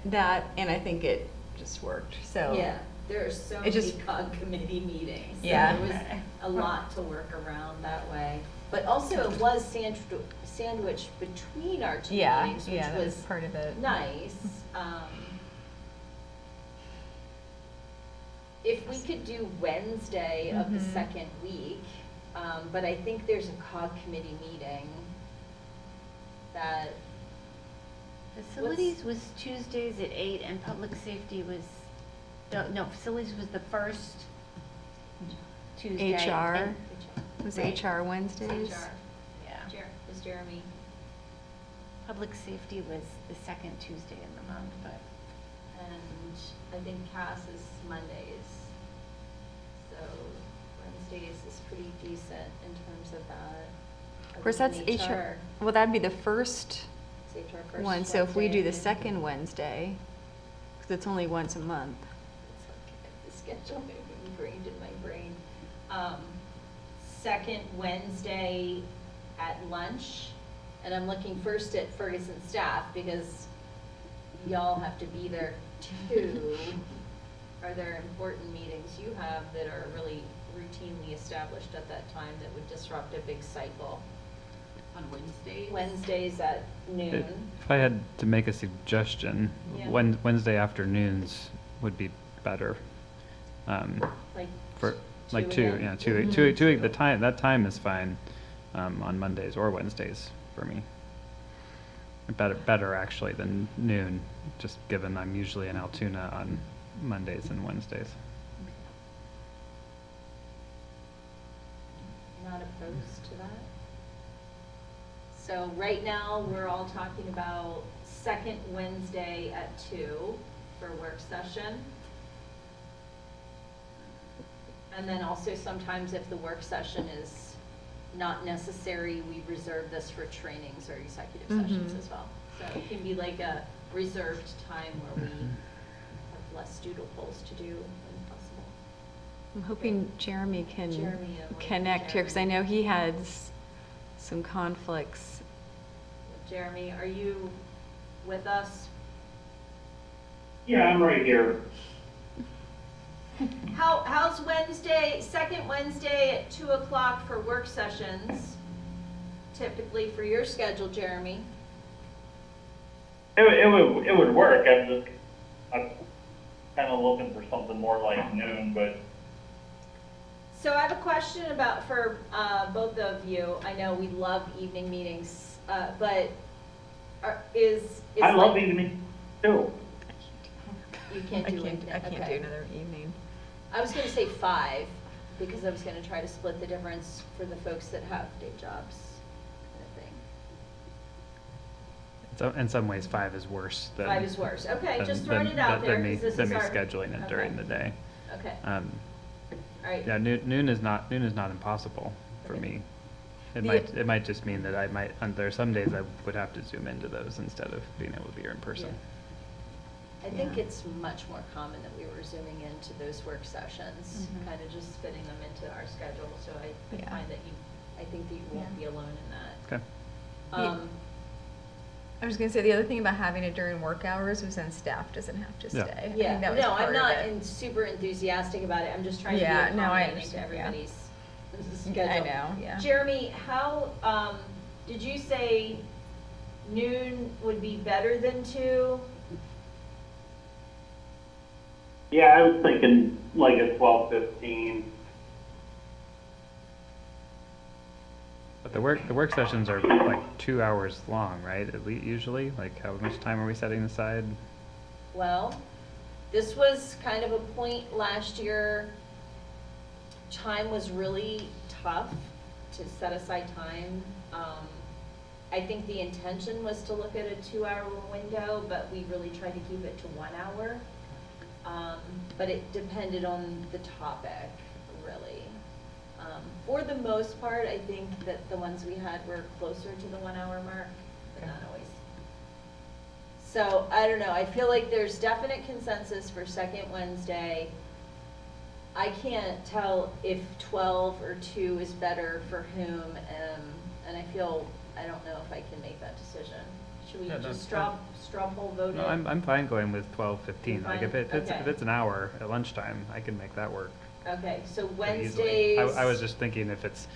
that, and I think it just worked, so. Yeah, there are so It many just- COG committee meetings. So Yeah. There was a lot to work around that way. But also it was sandwiched between our two Yeah, meetings, which yeah, that was was part of it. nice. If we could do Wednesday of the Mhm. second week, but I think there's a COG committee meeting that, Facilities was Tuesdays at 8 and public safety was, no, facilities was the first Tuesday. HR. and- Was Right. HR Wednesdays? HR, Yeah. was Jeremy. Public safety was the second Tuesday in the month, but. And I think Cass is Mondays. So Wednesdays is pretty decent in terms of that. Of course, that's Other than HR, well, that'd be the first It's HR first one, so if we Wednesday do the and then- second Wednesday, because it's only once a month. It's okay, the schedule maybe ingrained in my brain. Second Wednesday at lunch, and I'm looking first at Ferguson staff because y'all have to be there too. Are there important meetings you have that are really routinely established at that time that would disrupt a big cycle? On Wednesdays? Wednesdays at noon. If I had to make a suggestion, Yeah. Wednesday afternoons would be better. Like For, like two two, again? yeah, two, that time is fine, on Mondays or Wednesdays for me. Better actually than noon, just given I'm usually in Altoona on Mondays and Wednesdays. Not opposed to that? So right now, we're all talking about second Wednesday at 2 for work session. And then also sometimes if the work session is not necessary, we reserve this for trainings or executive sessions Mhm. as well. So it can be like a reserved time where we have less doodles to do when possible. I'm hoping Jeremy can Jeremy, yeah, we'll connect here, because I Jeremy. know he has some conflicts. Jeremy, are you with us? Yeah, I'm right here. How's Wednesday, second Wednesday at 2 o'clock for work sessions, typically for your schedule, Jeremy? It would work. I'm kind of looking for something more like noon, but So I have a question for both of you. I know we love evening meetings, but is I love like- evening too. You can't do it. I can't do okay. another evening. I was gonna say 5, because I was gonna try to split the difference for the folks that have day jobs, kind of thing. So in some ways, 5 is worse than. 5 is worse. Okay, just throwing than- it out than there, me- 'cause this than is me our- scheduling it during okay. the day. Okay, All right. Yeah, noon is not important for Okay. me. It The- might just mean that there are some days I would have to zoom into those instead of being able to be here in person. I think Yeah. it's much more common that we were zooming into those work sessions, Mhm. kind of just fitting them into our schedule, so I Yeah. find that I think that you won't Yeah. be alone in that. Okay. Um, I was gonna say, the other thing about having it during work hours was then staff doesn't have to Yeah. stay. I think Yeah, that was no, part I'm of not it. super enthusiastic about it, I'm just trying to be Yeah, no, I accommodating to understand, yeah. everybody's I schedule. know, yeah. Jeremy, how, did you say noon would be better than 2? Yeah, I was thinking like a 12:15. But the work sessions are like 2 hours long, right? At least usually, like how much time are we setting aside? Well, this was kind of a point last year. Time was really tough to set aside time. I think the intention was to look at a 2-hour window, but we really tried to keep it to 1 hour. But it depended on the topic, really. For the most part, I think that the ones we had were closer to the 1 hour mark, but not always. So, I don't know, I feel like there's definite consensus for second Wednesday. I can't tell if 12 or 2 is better for whom, and I don't know if I can make that decision. Should we Yeah, no, just straw poll vote it? No, I'm fine going with 12:15. Like if Fine? if Okay. it's an hour at lunchtime, I can make that work Okay, so pretty easily. Wednesdays. I was just thinking if it's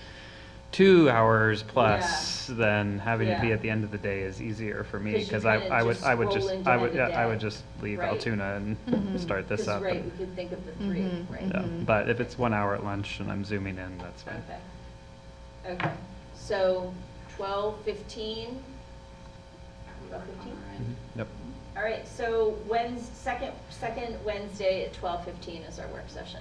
2 hours plus, then having it be Yeah. at the end of the day is easier for me 'Cause you because kinda I would just I would roll just into I would end of yeah, I would day. just leave Right. Altoona and Mhm. start this Because, up. right, and- we could think of the 3, Mhm. right? yeah. Mhm. But if it's 1 hour at lunch and I'm zooming in, that's fine. Okay. Okay, so 12:15? 12:15? Yep. All right, so second Wednesday at 12:15 is our work session.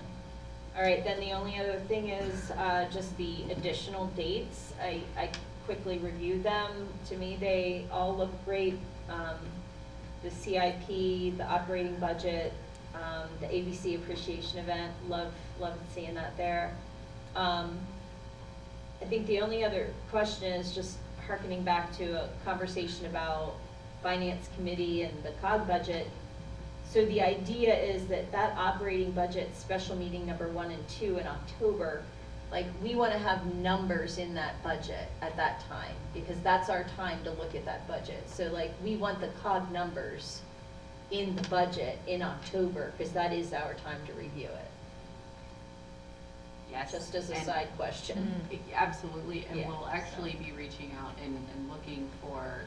All right, then the only other thing is just the additional dates. I quickly reviewed them. To me, they all look great. The CIP, the operating budget, the ABC appreciation event, love seeing that there. I think the only other question is just hearkening back to a conversation about finance committee and the COG budget. So the idea is that operating budget special meeting number 1 and 2 in October, like we want to have numbers in that budget at that time because that's our time to look at that budget. So like we want the COG numbers in the budget in October because that is our time to review it. Yes. Just as a and- side question. Absolutely, and Yeah, we'll actually so. be reaching out and looking for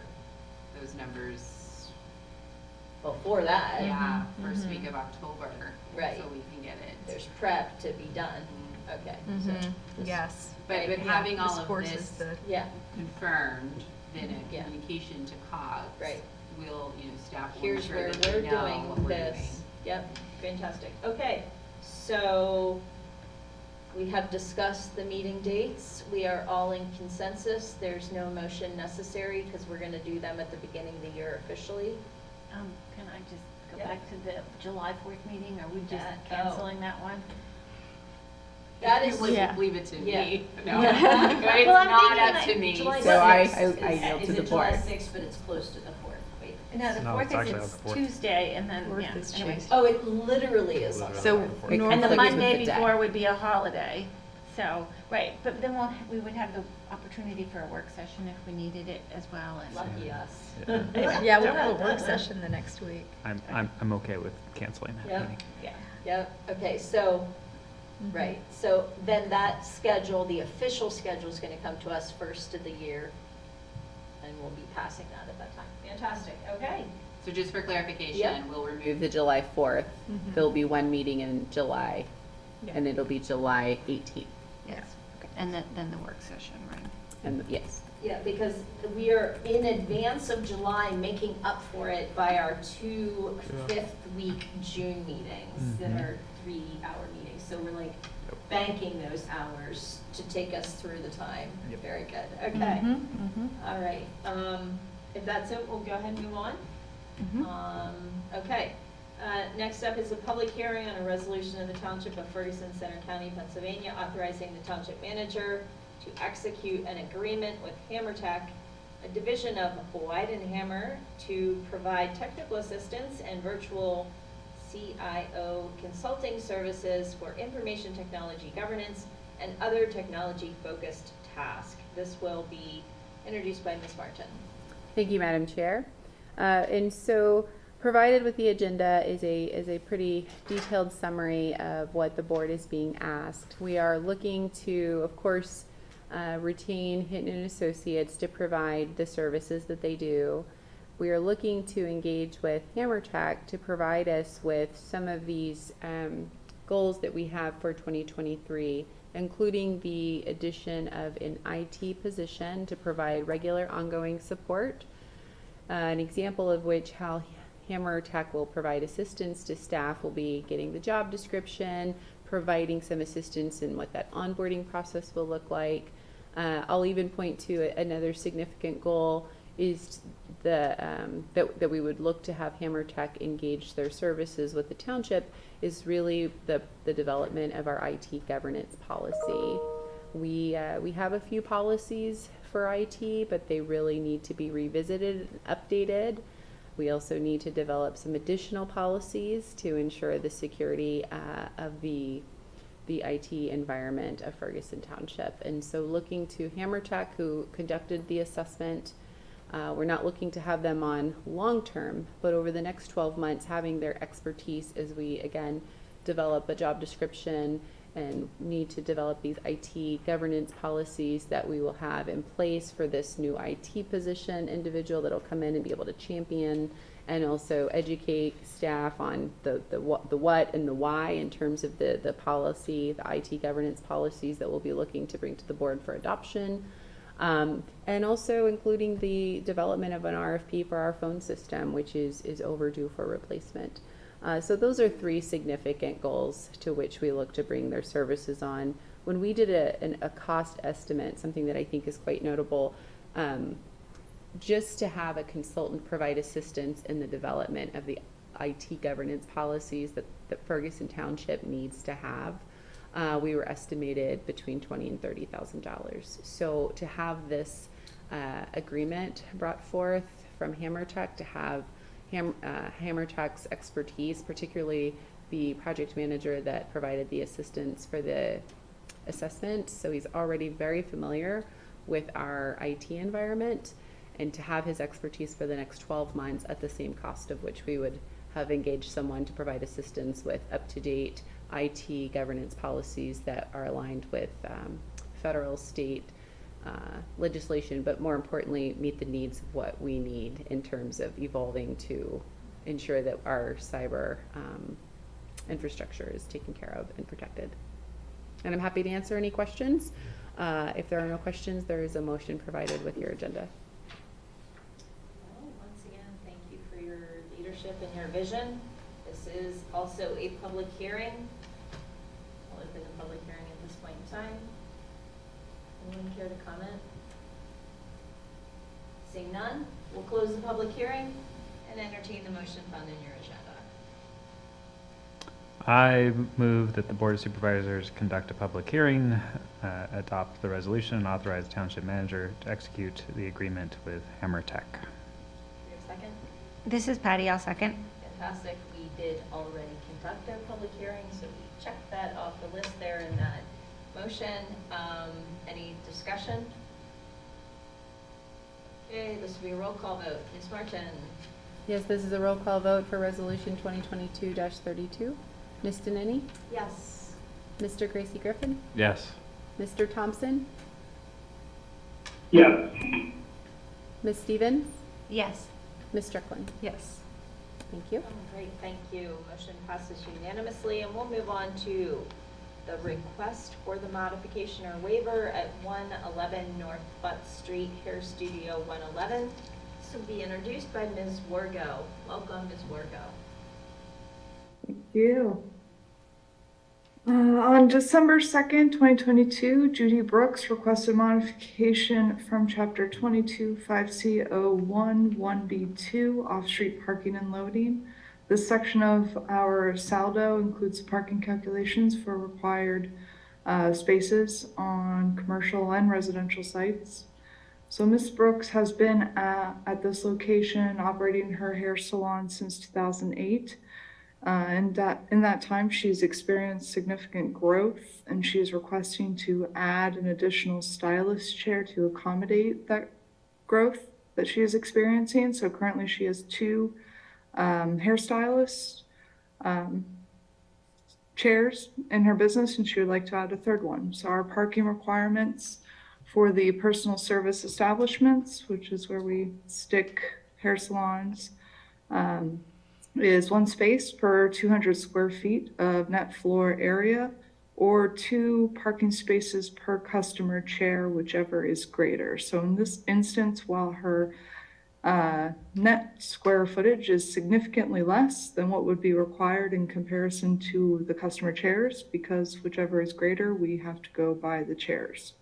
those numbers, Before that, yeah, Mhm, first mhm. week of October. Right. So we can get it. there's prep to be done. Okay. so Mhm. just- Yes. But Yeah, having all This of forces this the- Yeah, confirmed, then a Yeah. communication to COGS. Right. Will, staff will here's ensure where that they we're know doing what we're this. doing. Yep, fantastic. Okay, so we have discussed the meeting dates. We are all in consensus. There's no motion necessary because we're going to do them at the beginning of the year officially. Can I just go Yeah. back to the July 4th meeting? Are we just That- canceling that one? That If is, you would Yeah. leave it to Yeah. me. No, Yeah. it's Well, I'm not thinking up like to me. July So I 6th. yield Is to the it July board. 6th, but it's close to the 4th? Wait. No, the No, 4th it's actually on is the 4th. Tuesday, and then, Fourth yeah, is anyways. Tuesday. Oh, it literally is on the So 4th. It normally. And the conflicts with Monday the day. before would be a holiday, so, right, but then we would have the opportunity for a work session if we needed it as well. And Lucky us. Yeah. Yeah, we'll have a work session the next week. I'm okay with canceling that Yeah. meeting. Yeah. Yep, okay, so, Mhm. right, so then that schedule, the official schedule is gonna come to us first of the year, and we'll be passing that at that time. Fantastic, okay. So just for clarification, Yep. we'll Move remove the July 4th. Mhm. There'll be one meeting in July, Yeah. and it'll be July 18th. Yes. And then the work session, right? And yes, Yeah, because we are in advance of July making up for it by our 2 fifth-week June meetings that Mhm. are 3-hour meetings. So we're like banking those hours to take us through the time. Yep. Very good, okay. Mhm, mhm. All right, if that's it, we'll go ahead and move on. Mhm. Okay, next up is a public hearing on a resolution of the Township of Ferguson, Center County, Pennsylvania, authorizing the township manager to execute an agreement with Hammertech, a division of Weidenhammer, to provide technical assistance and virtual CIO consulting services for information technology governance and other technology-focused tasks. This will be introduced by Ms. Martin. thank you, Madam Chair. And so, provided with the agenda is a pretty detailed summary of what the board is being asked. We are looking to, of course, retain Hinton and Associates to provide the services that they do. We are looking to engage with Hammertech to provide us with some of these goals that we have for 2023, including the addition of an IT position to provide regular ongoing support. An example of which how Hammertech will provide assistance to staff will be getting the job description, providing some assistance in what that onboarding process will look like. I'll even point to another significant goal is that we would look to have Hammertech engage their services with the township is really the development of our IT governance policy. We have a few policies for IT, but they really need to be revisited and updated. We also need to develop some additional policies to ensure the security of the the IT environment of Ferguson Township. And so looking to Hammer Tech, who conducted the assessment, we're not looking to have them on long-term, but over the next 12 months, having their expertise as we, again, develop a job description and need to develop these IT governance policies that we will have in place for this new IT position individual that'll come in and be able to champion and also educate staff on the what and the why in terms of the policy, the IT governance policies that we'll be looking to bring to the board for adoption. And also including the development of an RFP for our phone system, which is overdue for replacement. So those are three significant goals to which we look to bring their services on. When we did a cost estimate, something that I think is quite notable, just to have a consultant provide assistance in the development of the IT governance policies that Ferguson Township needs to have, we were estimated between $20,000 and $30,000. So to have this agreement brought forth from Hammer Tech, to have Hammer Tech's expertise, particularly the project manager that provided the assistance for the assessment, so he's already very familiar with our IT environment, and to have his expertise for the next 12 months at the same cost of which we would have engaged someone to provide assistance with up-to-date IT governance policies that are aligned with federal, state legislation, but more importantly, meet the needs of what we need in terms of evolving to ensure that our cyber infrastructure is taken care of and protected. And I'm happy to answer any questions. If there are no questions, there is a motion provided with your agenda. Well, once again, thank you for your leadership and your vision. This is also a public hearing. I'll open the public hearing at this point in time. Anyone care to comment? Seeing none, we'll close the public hearing and entertain the motion found in your agenda. I move that the Board of Supervisors conduct a public hearing, adopt the resolution, and authorize the Township Manager to execute the agreement with Hammer Tech. Do we have a second? This is Patty, I'll second. Fantastic. We did already conduct our public hearing, so we checked that off the list there in that motion. Any discussion? Okay, this will be a roll call vote. Ms. Martin? Yes, this is a roll call vote for Resolution 2022-32. Ms. Deneni? Yes. Mr. Gracie Griffin? Yes. Mr. Thompson? Yes. Ms. Stevens? Yes. Ms. Strickland? Yes. Thank you. Great, thank you. Motion passes unanimously, and we'll move on to the request for the modification or waiver at 111 North Butt Street, Hair Studio 111. This will be introduced by Ms. Wargo. Welcome, Ms. Wargo. Thank you. On December 2nd, 2022, Judy Brooks requested modification from Chapter 22, 5C01, 1B2, off-street parking and loading. This section of our saldo includes parking calculations for required spaces on commercial and residential sites. So Ms. Brooks has been at this location operating her hair salon since 2008. And in that time, she's experienced significant growth, and she is requesting to add an additional stylist chair to accommodate that growth that she is experiencing. So currently she has two hairstylist chairs in her business, and she would like to add a third one. So our parking requirements for the personal service establishments, which is where we stick hair salons, is one space per 200 square feet of net floor area, or 2 parking spaces per customer chair, whichever is greater. So in this instance, while her net square footage is significantly less than what would be required in comparison to the customer chairs, because whichever is greater, we have to go by the chairs.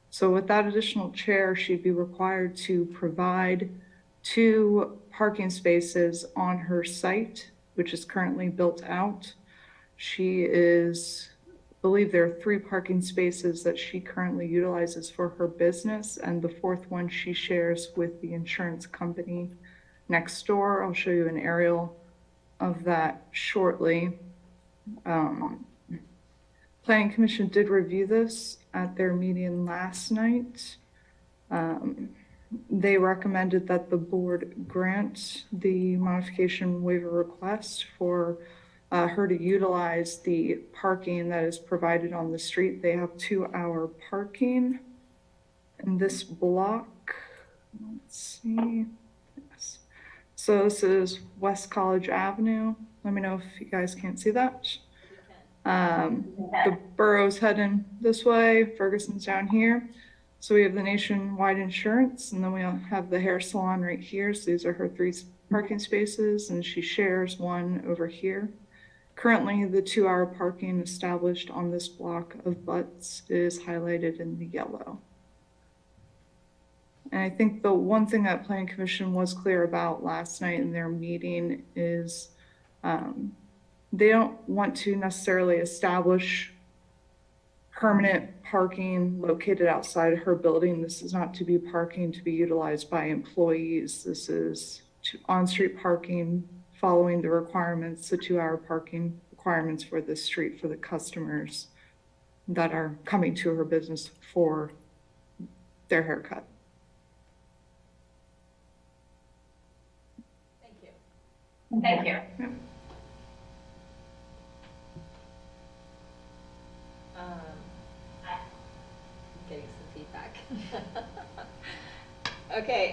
So with that additional chair, she'd be required to provide 2 parking spaces on her site, which is currently built out. I believe there are 3 parking spaces that she currently utilizes for her business, and the 4th one she shares with the insurance company next door. I'll show you an aerial of that shortly. Planning Commission did review this at their meeting last night. They recommended that the board grant the modification waiver request for her to utilize the parking that is provided on the street. They have 2-hour parking in this block. Let's see. Yes. So this is West College Avenue. Let me know if you guys can't see that. The borough's heading this way, Ferguson's down here. So we have the Nationwide Insurance, and then we have the hair salon right here. So these are her 3 parking spaces, and she shares one over here. Currently, the 2-hour parking established on this block of butts is highlighted in the yellow. And I think the one thing that Planning Commission was clear about last night in their meeting is they don't want to necessarily establish permanent parking located outside her building. This is not to be parking to be utilized by employees. This is on-street parking following the requirements, the 2-hour parking requirements for the street for the customers that are coming to her business for their haircut. Thank you. Thank you. Yep. Getting some feedback. Okay,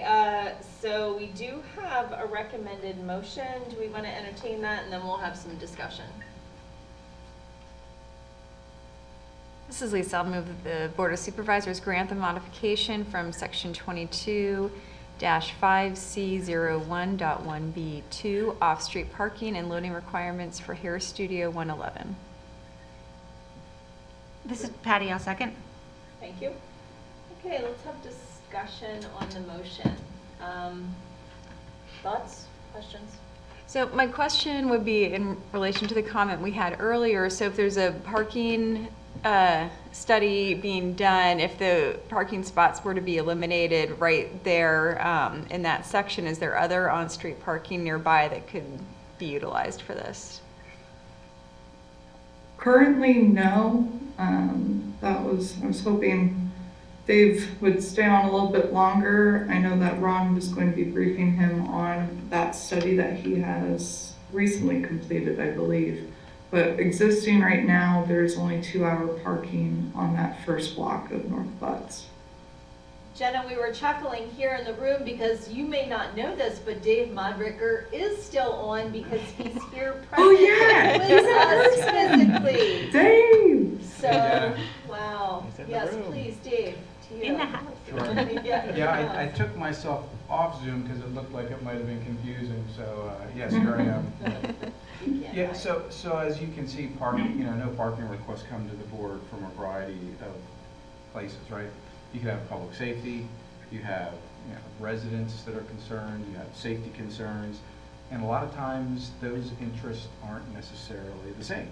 so we do have a recommended motion. Do we want to entertain that? And then we'll have some discussion. This is Lisa. I'll move that the Board of Supervisors grant the modification from Section 22-5C01.1B2 off-street parking and loading requirements for Hair Studio 111. This is Patty, I'll second. Thank you. Okay, let's have discussion on the motion. Thoughts, questions? So my question would be in relation to the comment we had earlier. So if there's a parking study being done, if the parking spots were to be eliminated right there in that section, is there other on-street parking nearby that could be utilized for this? Currently, no. I was hoping Dave would stay on a little bit longer. I know that Ron was going to be briefing him on that study that he has recently completed, I believe. But existing right now, there's only 2-hour parking on that first block of North Butts. Jenna, we were chuckling here in the room because you may not know this, but Dave Modricker is still on because he's here Oh, yeah. present with us physically. Dave! So, Yeah. wow. He's in the Yes, room. please, Dave, to you. In the house. Sure. Yeah, Yeah, I took myself off Zoom because it looked like it might have been confusing, so yes, here I am. Yeah, so as you can see, parking, no parking requests come to the board from a variety of places, right? You could have public safety, you have residents that are concerned, you have safety concerns, and a lot of times those interests aren't necessarily the same.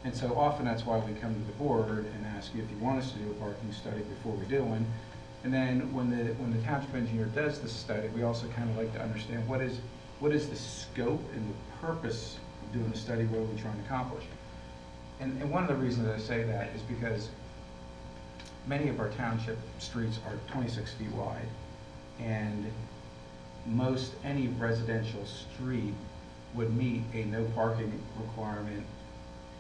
And so often that's why we come to the board and ask you if you want us to do a parking study before we do one. And then when the township engineer does the study, we also kind of like to understand what is the scope and the purpose of doing the study, what are we trying to accomplish? And one of the reasons I say that is because many of our township streets are 26 feet wide, and any residential street would meet a no parking requirement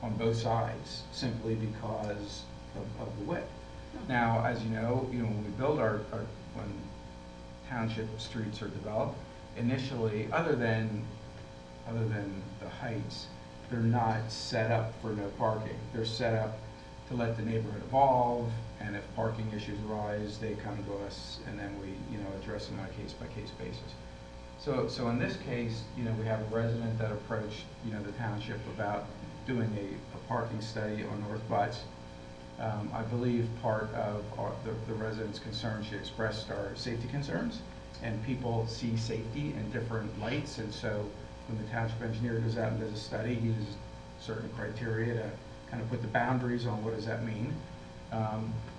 on both sides simply because of the width. Now, as you know, when we build when township streets are developed, initially, other than the heights, they're not set up for no parking. They're set up to let the neighborhood evolve, and if parking issues arise, they come to us, and then we, address them on a case-by-case basis. So in this case, we have a resident that approached, the township about doing a parking study on North Butts. I believe part of the residents' concerns she expressed are safety concerns, and people see safety in different lights, and so when the township engineer goes out and does a study, he uses certain criteria to kind of put the boundaries on what does that mean.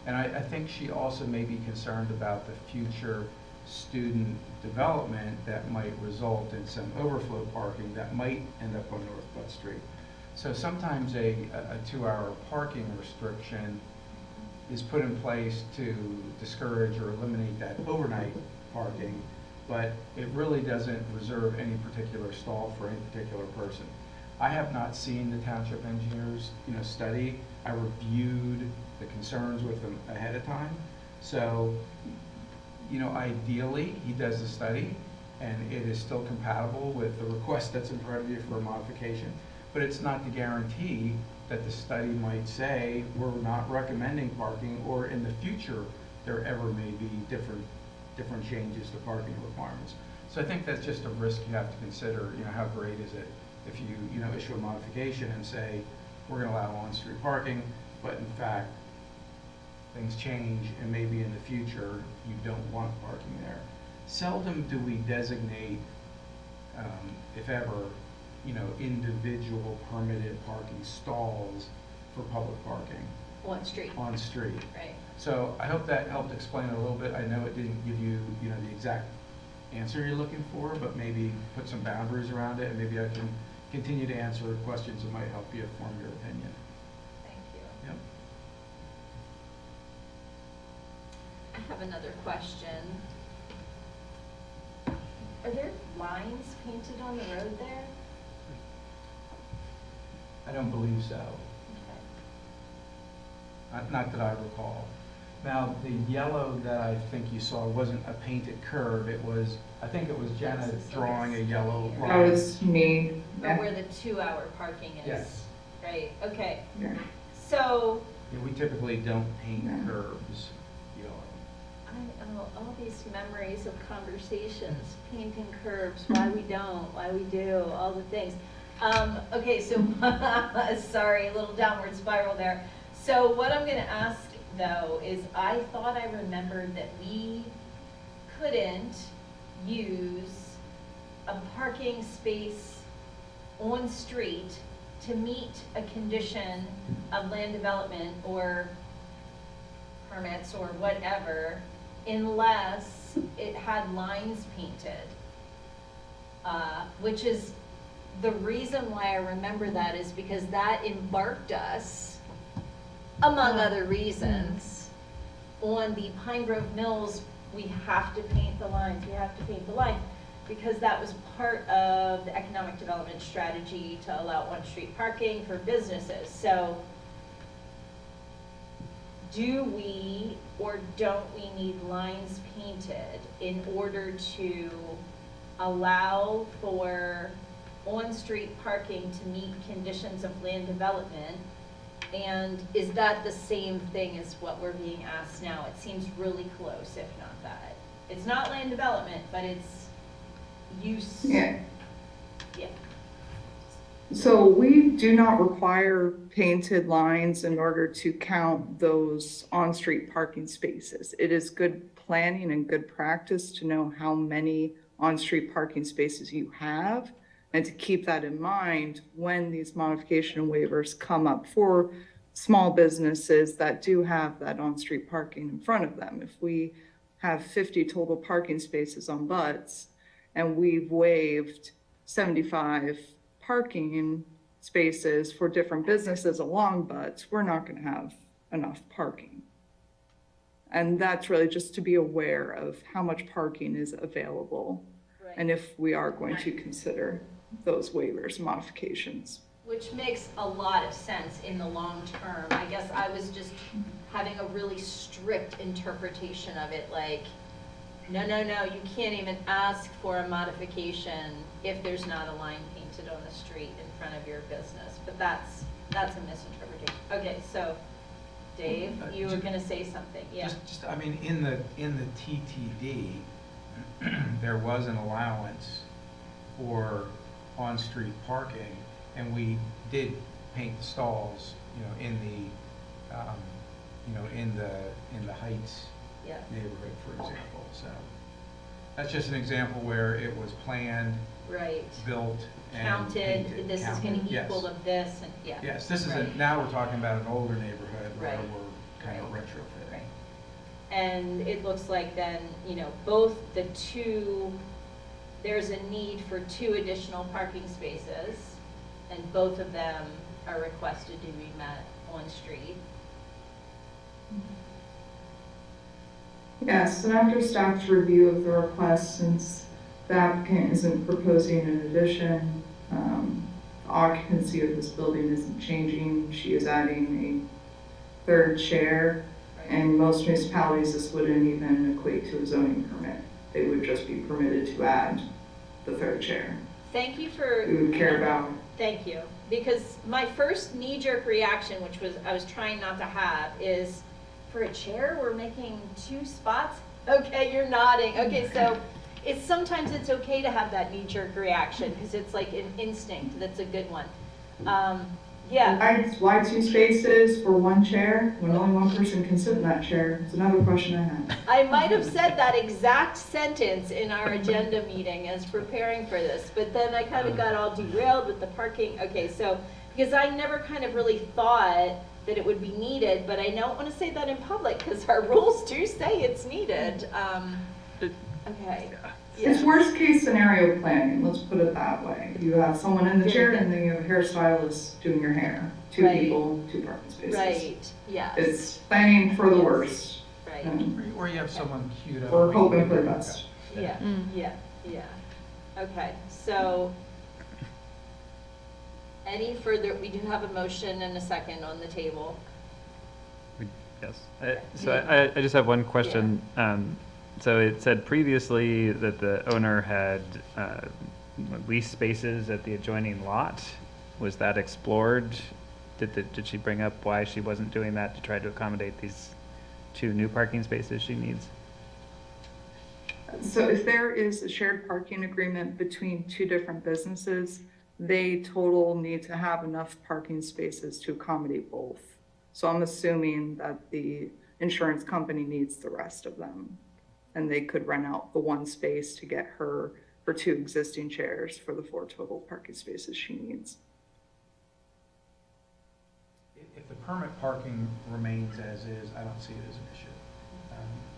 And I think she also may be concerned about the future student development that might result in some overflow parking that might end up on North Butt Street. So sometimes a 2-hour parking restriction is put in place to discourage or eliminate that overnight parking, but it really doesn't reserve any particular stall for any particular person. I have not seen the township engineers, study. I reviewed the concerns with them ahead of time. So, ideally, he does the study, and it is still compatible with the request that's in front of you for a modification. But it's not to guarantee that the study might say, we're not recommending parking, or in the future, there ever may be different changes to parking requirements. So I think that's just a risk you have to consider. How great is it if you, issue a modification and say, we're gonna allow on-street parking, but in fact, things change, and maybe in the future, you don't want parking there. Seldom do we designate, if ever, individual permitted parking stalls for public parking. On street. On street. Right. So I hope that helped explain it a little bit. I know it didn't give you, the exact answer you're looking for, but maybe put some boundaries around it, and maybe I can continue to answer questions that might help you form your opinion. Thank you. Yep. I have another question. Are there lines painted on the road there? I don't believe so. Okay. Not that I recall. Now, the yellow that I think you saw wasn't a painted curb. I think it was Jenna drawing a yellow line. That was me. Or where the 2-hour parking is? Yes. Right, okay. Yeah. So, Yeah, we typically don't paint curbs yellow. all these memories of conversations, painting curbs, why we don't, why we do, all the things. Okay, so, sorry, a little downward spiral there. So what I'm gonna ask though is I thought I remembered that we couldn't use a parking space on street to meet a condition of land development or permits or whatever unless it had lines painted. Which is, the reason why I remember that is because that embarked us, among other reasons, on the Pine Grove Mills, we have to paint the lines, because that was part of the economic development strategy to allow on-street parking for businesses. So do we or don't we need lines painted in order to allow for on-street parking to meet conditions of land development? And is that the same thing as what we're being asked now? It seems really close, if not that. It's not land development, but it's use. Yeah. Yeah. So we do not require painted lines in order to count those on-street parking spaces. It is good planning and good practice to know how many on-street parking spaces you have, and to keep that in mind when these modification waivers come up for small businesses that do have that on-street parking in front of them. If we have 50 total parking spaces on Butts and we've waived 75 parking spaces for different businesses along Butts, we're not going to have enough parking. And that's really just to be aware of how much parking is available, Right. and if we are going to consider those waivers, modifications. Which makes a lot of sense in the long term. I guess I was just having a really strict interpretation of it, like, no, you can't even ask for a modification if there's not a line painted on the street in front of your business. But that's a misinterpretation. Okay, so Dave, you were gonna say something, yeah. Just, I mean, in the TTD, there was an allowance for on-street parking, and we did paint the stalls, in the Heights Yeah. neighborhood, for example. So that's just an example where it was planned, Right. built, and Counted, painted. this is Counted. gonna Yes. equal to this, and, yeah. Yes, this is Right. now we're talking about an older neighborhood where Right. we're kind of retrofitting. Right. And it looks like then, both the there's a need for 2 additional parking spaces, and both of them are requested to be met on street. Yes, and after staff's review of the request, since the applicant isn't proposing an addition, the occupancy of this building isn't changing. She is adding a third chair. In most municipalities, this wouldn't even equate to a zoning permit. They would just be permitted to add the third chair. Thank you for. We would care about. Thank you, because my first knee-jerk reaction, which was I was trying not to have, is for a chair, we're making 2 spots? Okay, you're nodding. Okay, so sometimes it's okay to have that knee-jerk reaction, because it's like an instinct. That's a good one. Yeah. Why 2 spaces for 1 chair when only 1 person can sit in that chair? It's another question I had. I might have said that exact sentence in our agenda meeting as preparing for this, but then I kind of got all derailed with the parking. Okay, so, because I never kind of really thought that it would be needed, but I don't want to say that in public because our rules do say it's needed. Okay. It's worst case scenario planning, let's put it that way. You have someone in the chair and then you have a hairstylist doing your hair. 2 Right. people, 2 parking spaces. Right, yes. It's planning for the Yes. worst. Right. And Or you have someone queued up. we're waiting hoping to for the pick best. up. Yeah, Mm. yeah. Okay, so any further, we do have a motion and a second on the table. Yes. So I just have one question. So it said previously that the owner had leased spaces at the adjoining lot. Was that explored? Did she bring up why she wasn't doing that to try to accommodate these 2 new parking spaces she needs? So if there is a shared parking agreement between 2 different businesses, they total need to have enough parking spaces to accommodate both. So I'm assuming that the insurance company needs the rest of them. And they could rent out the 1 space to get her 2 existing chairs for the 4 total parking spaces she needs. If the permit parking remains as is, I don't see it as an issue.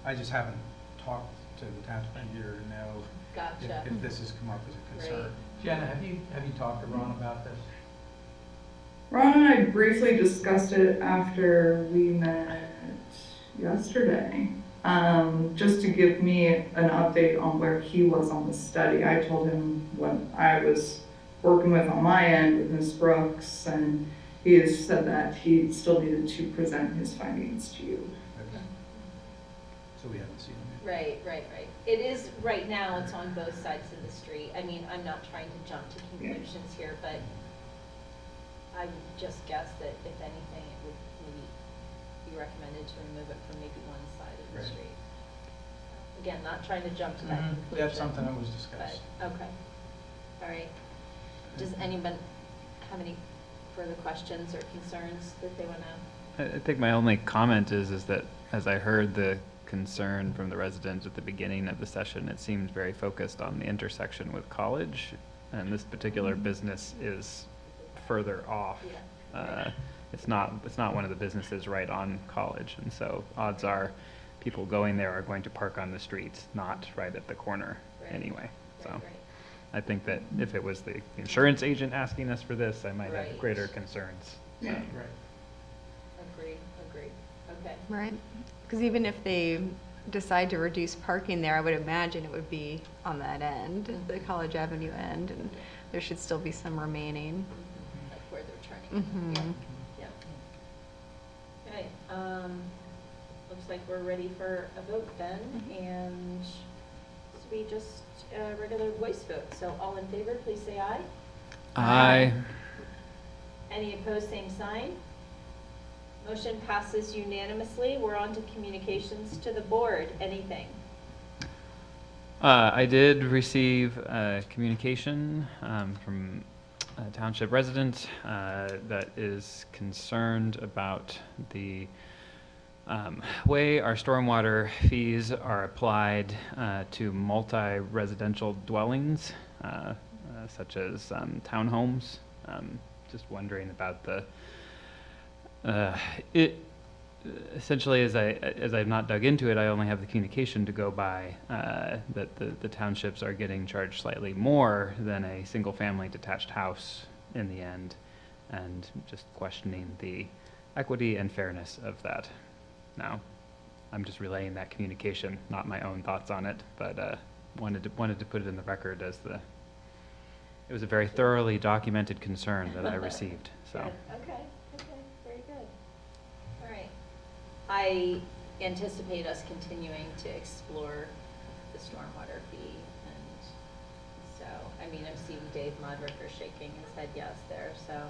I just haven't talked to the township engineer to know Gotcha. if this has come up as a concern. Right. Jenna, have you talked to Ron about this? Ron and I briefly discussed it after we met yesterday. Just to give me an update on where he was on the study. I told him what I was working with on my end with Ms. Brooks, and he has said that he still needed to present his findings to you. Okay. So we haven't seen them yet. Right. It is, right now, it's on both sides of the street. I mean, I'm not trying to jump to conclusions here, but I would just guess that if anything, it would maybe be recommended to remove it from maybe one side of the Right. street. Again, not trying to jump to that Mhm. conclusion. That's something that was discussed. But, okay. All right. Does anyone have any further questions or concerns that they want to? I think my only comment is that as I heard the concern from the residents at the beginning of the session, it seemed very focused on the intersection with college, and this particular business is further off. Yeah. It's not one of the businesses right on College, and so odds are people going there are going to park on the street, not right at the corner Right. anyway. So Right. I think that if it was the insurance agent asking us for this, I might Right. have greater concerns. Yeah. Right. Agreed. Okay. Right? Because even if they decide to reduce parking there, I would imagine it would be on that end, the College Avenue end, and there should still be some remaining. Like where they're turning. Mhm. Yeah. Okay, looks like we're ready for a vote then, and this will be just a regular voice vote. So all in favor, please say aye. Aye. Any opposed, same sign. Motion passes unanimously. We're on to communications to the board. Anything? I did receive communication from a township resident that is concerned about the way our stormwater fees are applied to multi-residential dwellings, such as townhomes. Just wondering about it. Essentially, as I've not dug into it, I only have the communication to go by that the townships are getting charged slightly more than a single-family detached house in the end, and just questioning the equity and fairness of that. Now, I'm just relaying that communication, not my own thoughts on it, but wanted to put it in the record as it was a very thoroughly documented concern that I received, so. Good. Okay, very good. All right. I anticipate us continuing to explore the stormwater fee, and so, I mean, I'm seeing Dave Modricker shaking his head yes there, so,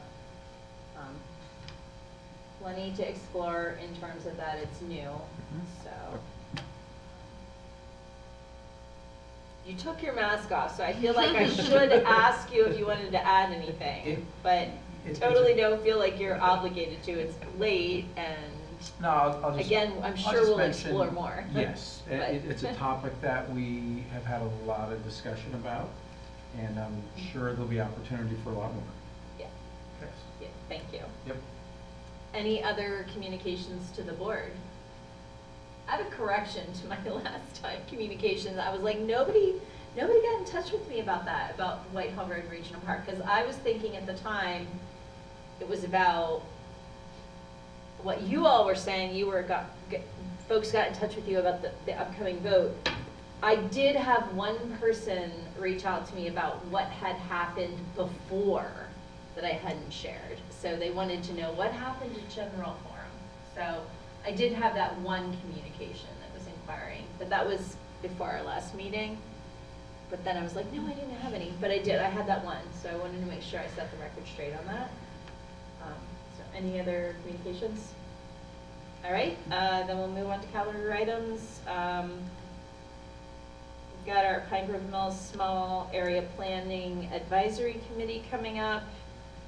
plenty to explore in terms of that it's new, so. You took your mask off, so I feel like I should ask you if you wanted to add anything, but totally don't feel like you're obligated to. It's late, and No, I'll just. again, I'm I'll sure just we'll mention- explore more. Yes, But- it's a topic that we have had a lot of discussion about, and I'm sure there'll be opportunity for a lot more. Yeah, Yes. yeah, thank you. Yep. Any other communications to the board? I have a correction to my last time communications. I was like, nobody got in touch with me about that, about Whitehall Road Regional Park, because I was thinking at the time it was about what you all were saying. Folks got in touch with you about the upcoming vote. I did have one person reach out to me about what had happened before that I hadn't shared. So they wanted to know what happened at General Forum. So I did have that one communication that was inquiring, but that was before our last meeting. But then I was like, no, I didn't have any, but I did, I had that one, so I wanted to make sure I set the record straight on that. So any other communications? All right, then we'll move on to calendar items. We've got our Pine Grove Mills Small Area Planning Advisory Committee coming up,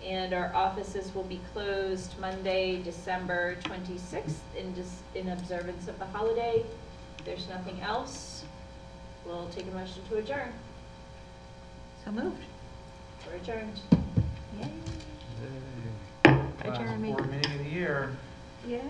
and our offices will be closed Monday, December 26th in observance of the holiday. If there's nothing else, we'll take a motion to adjourn. So moved. We're adjourned. Yay. Last board meeting of the year. Yay.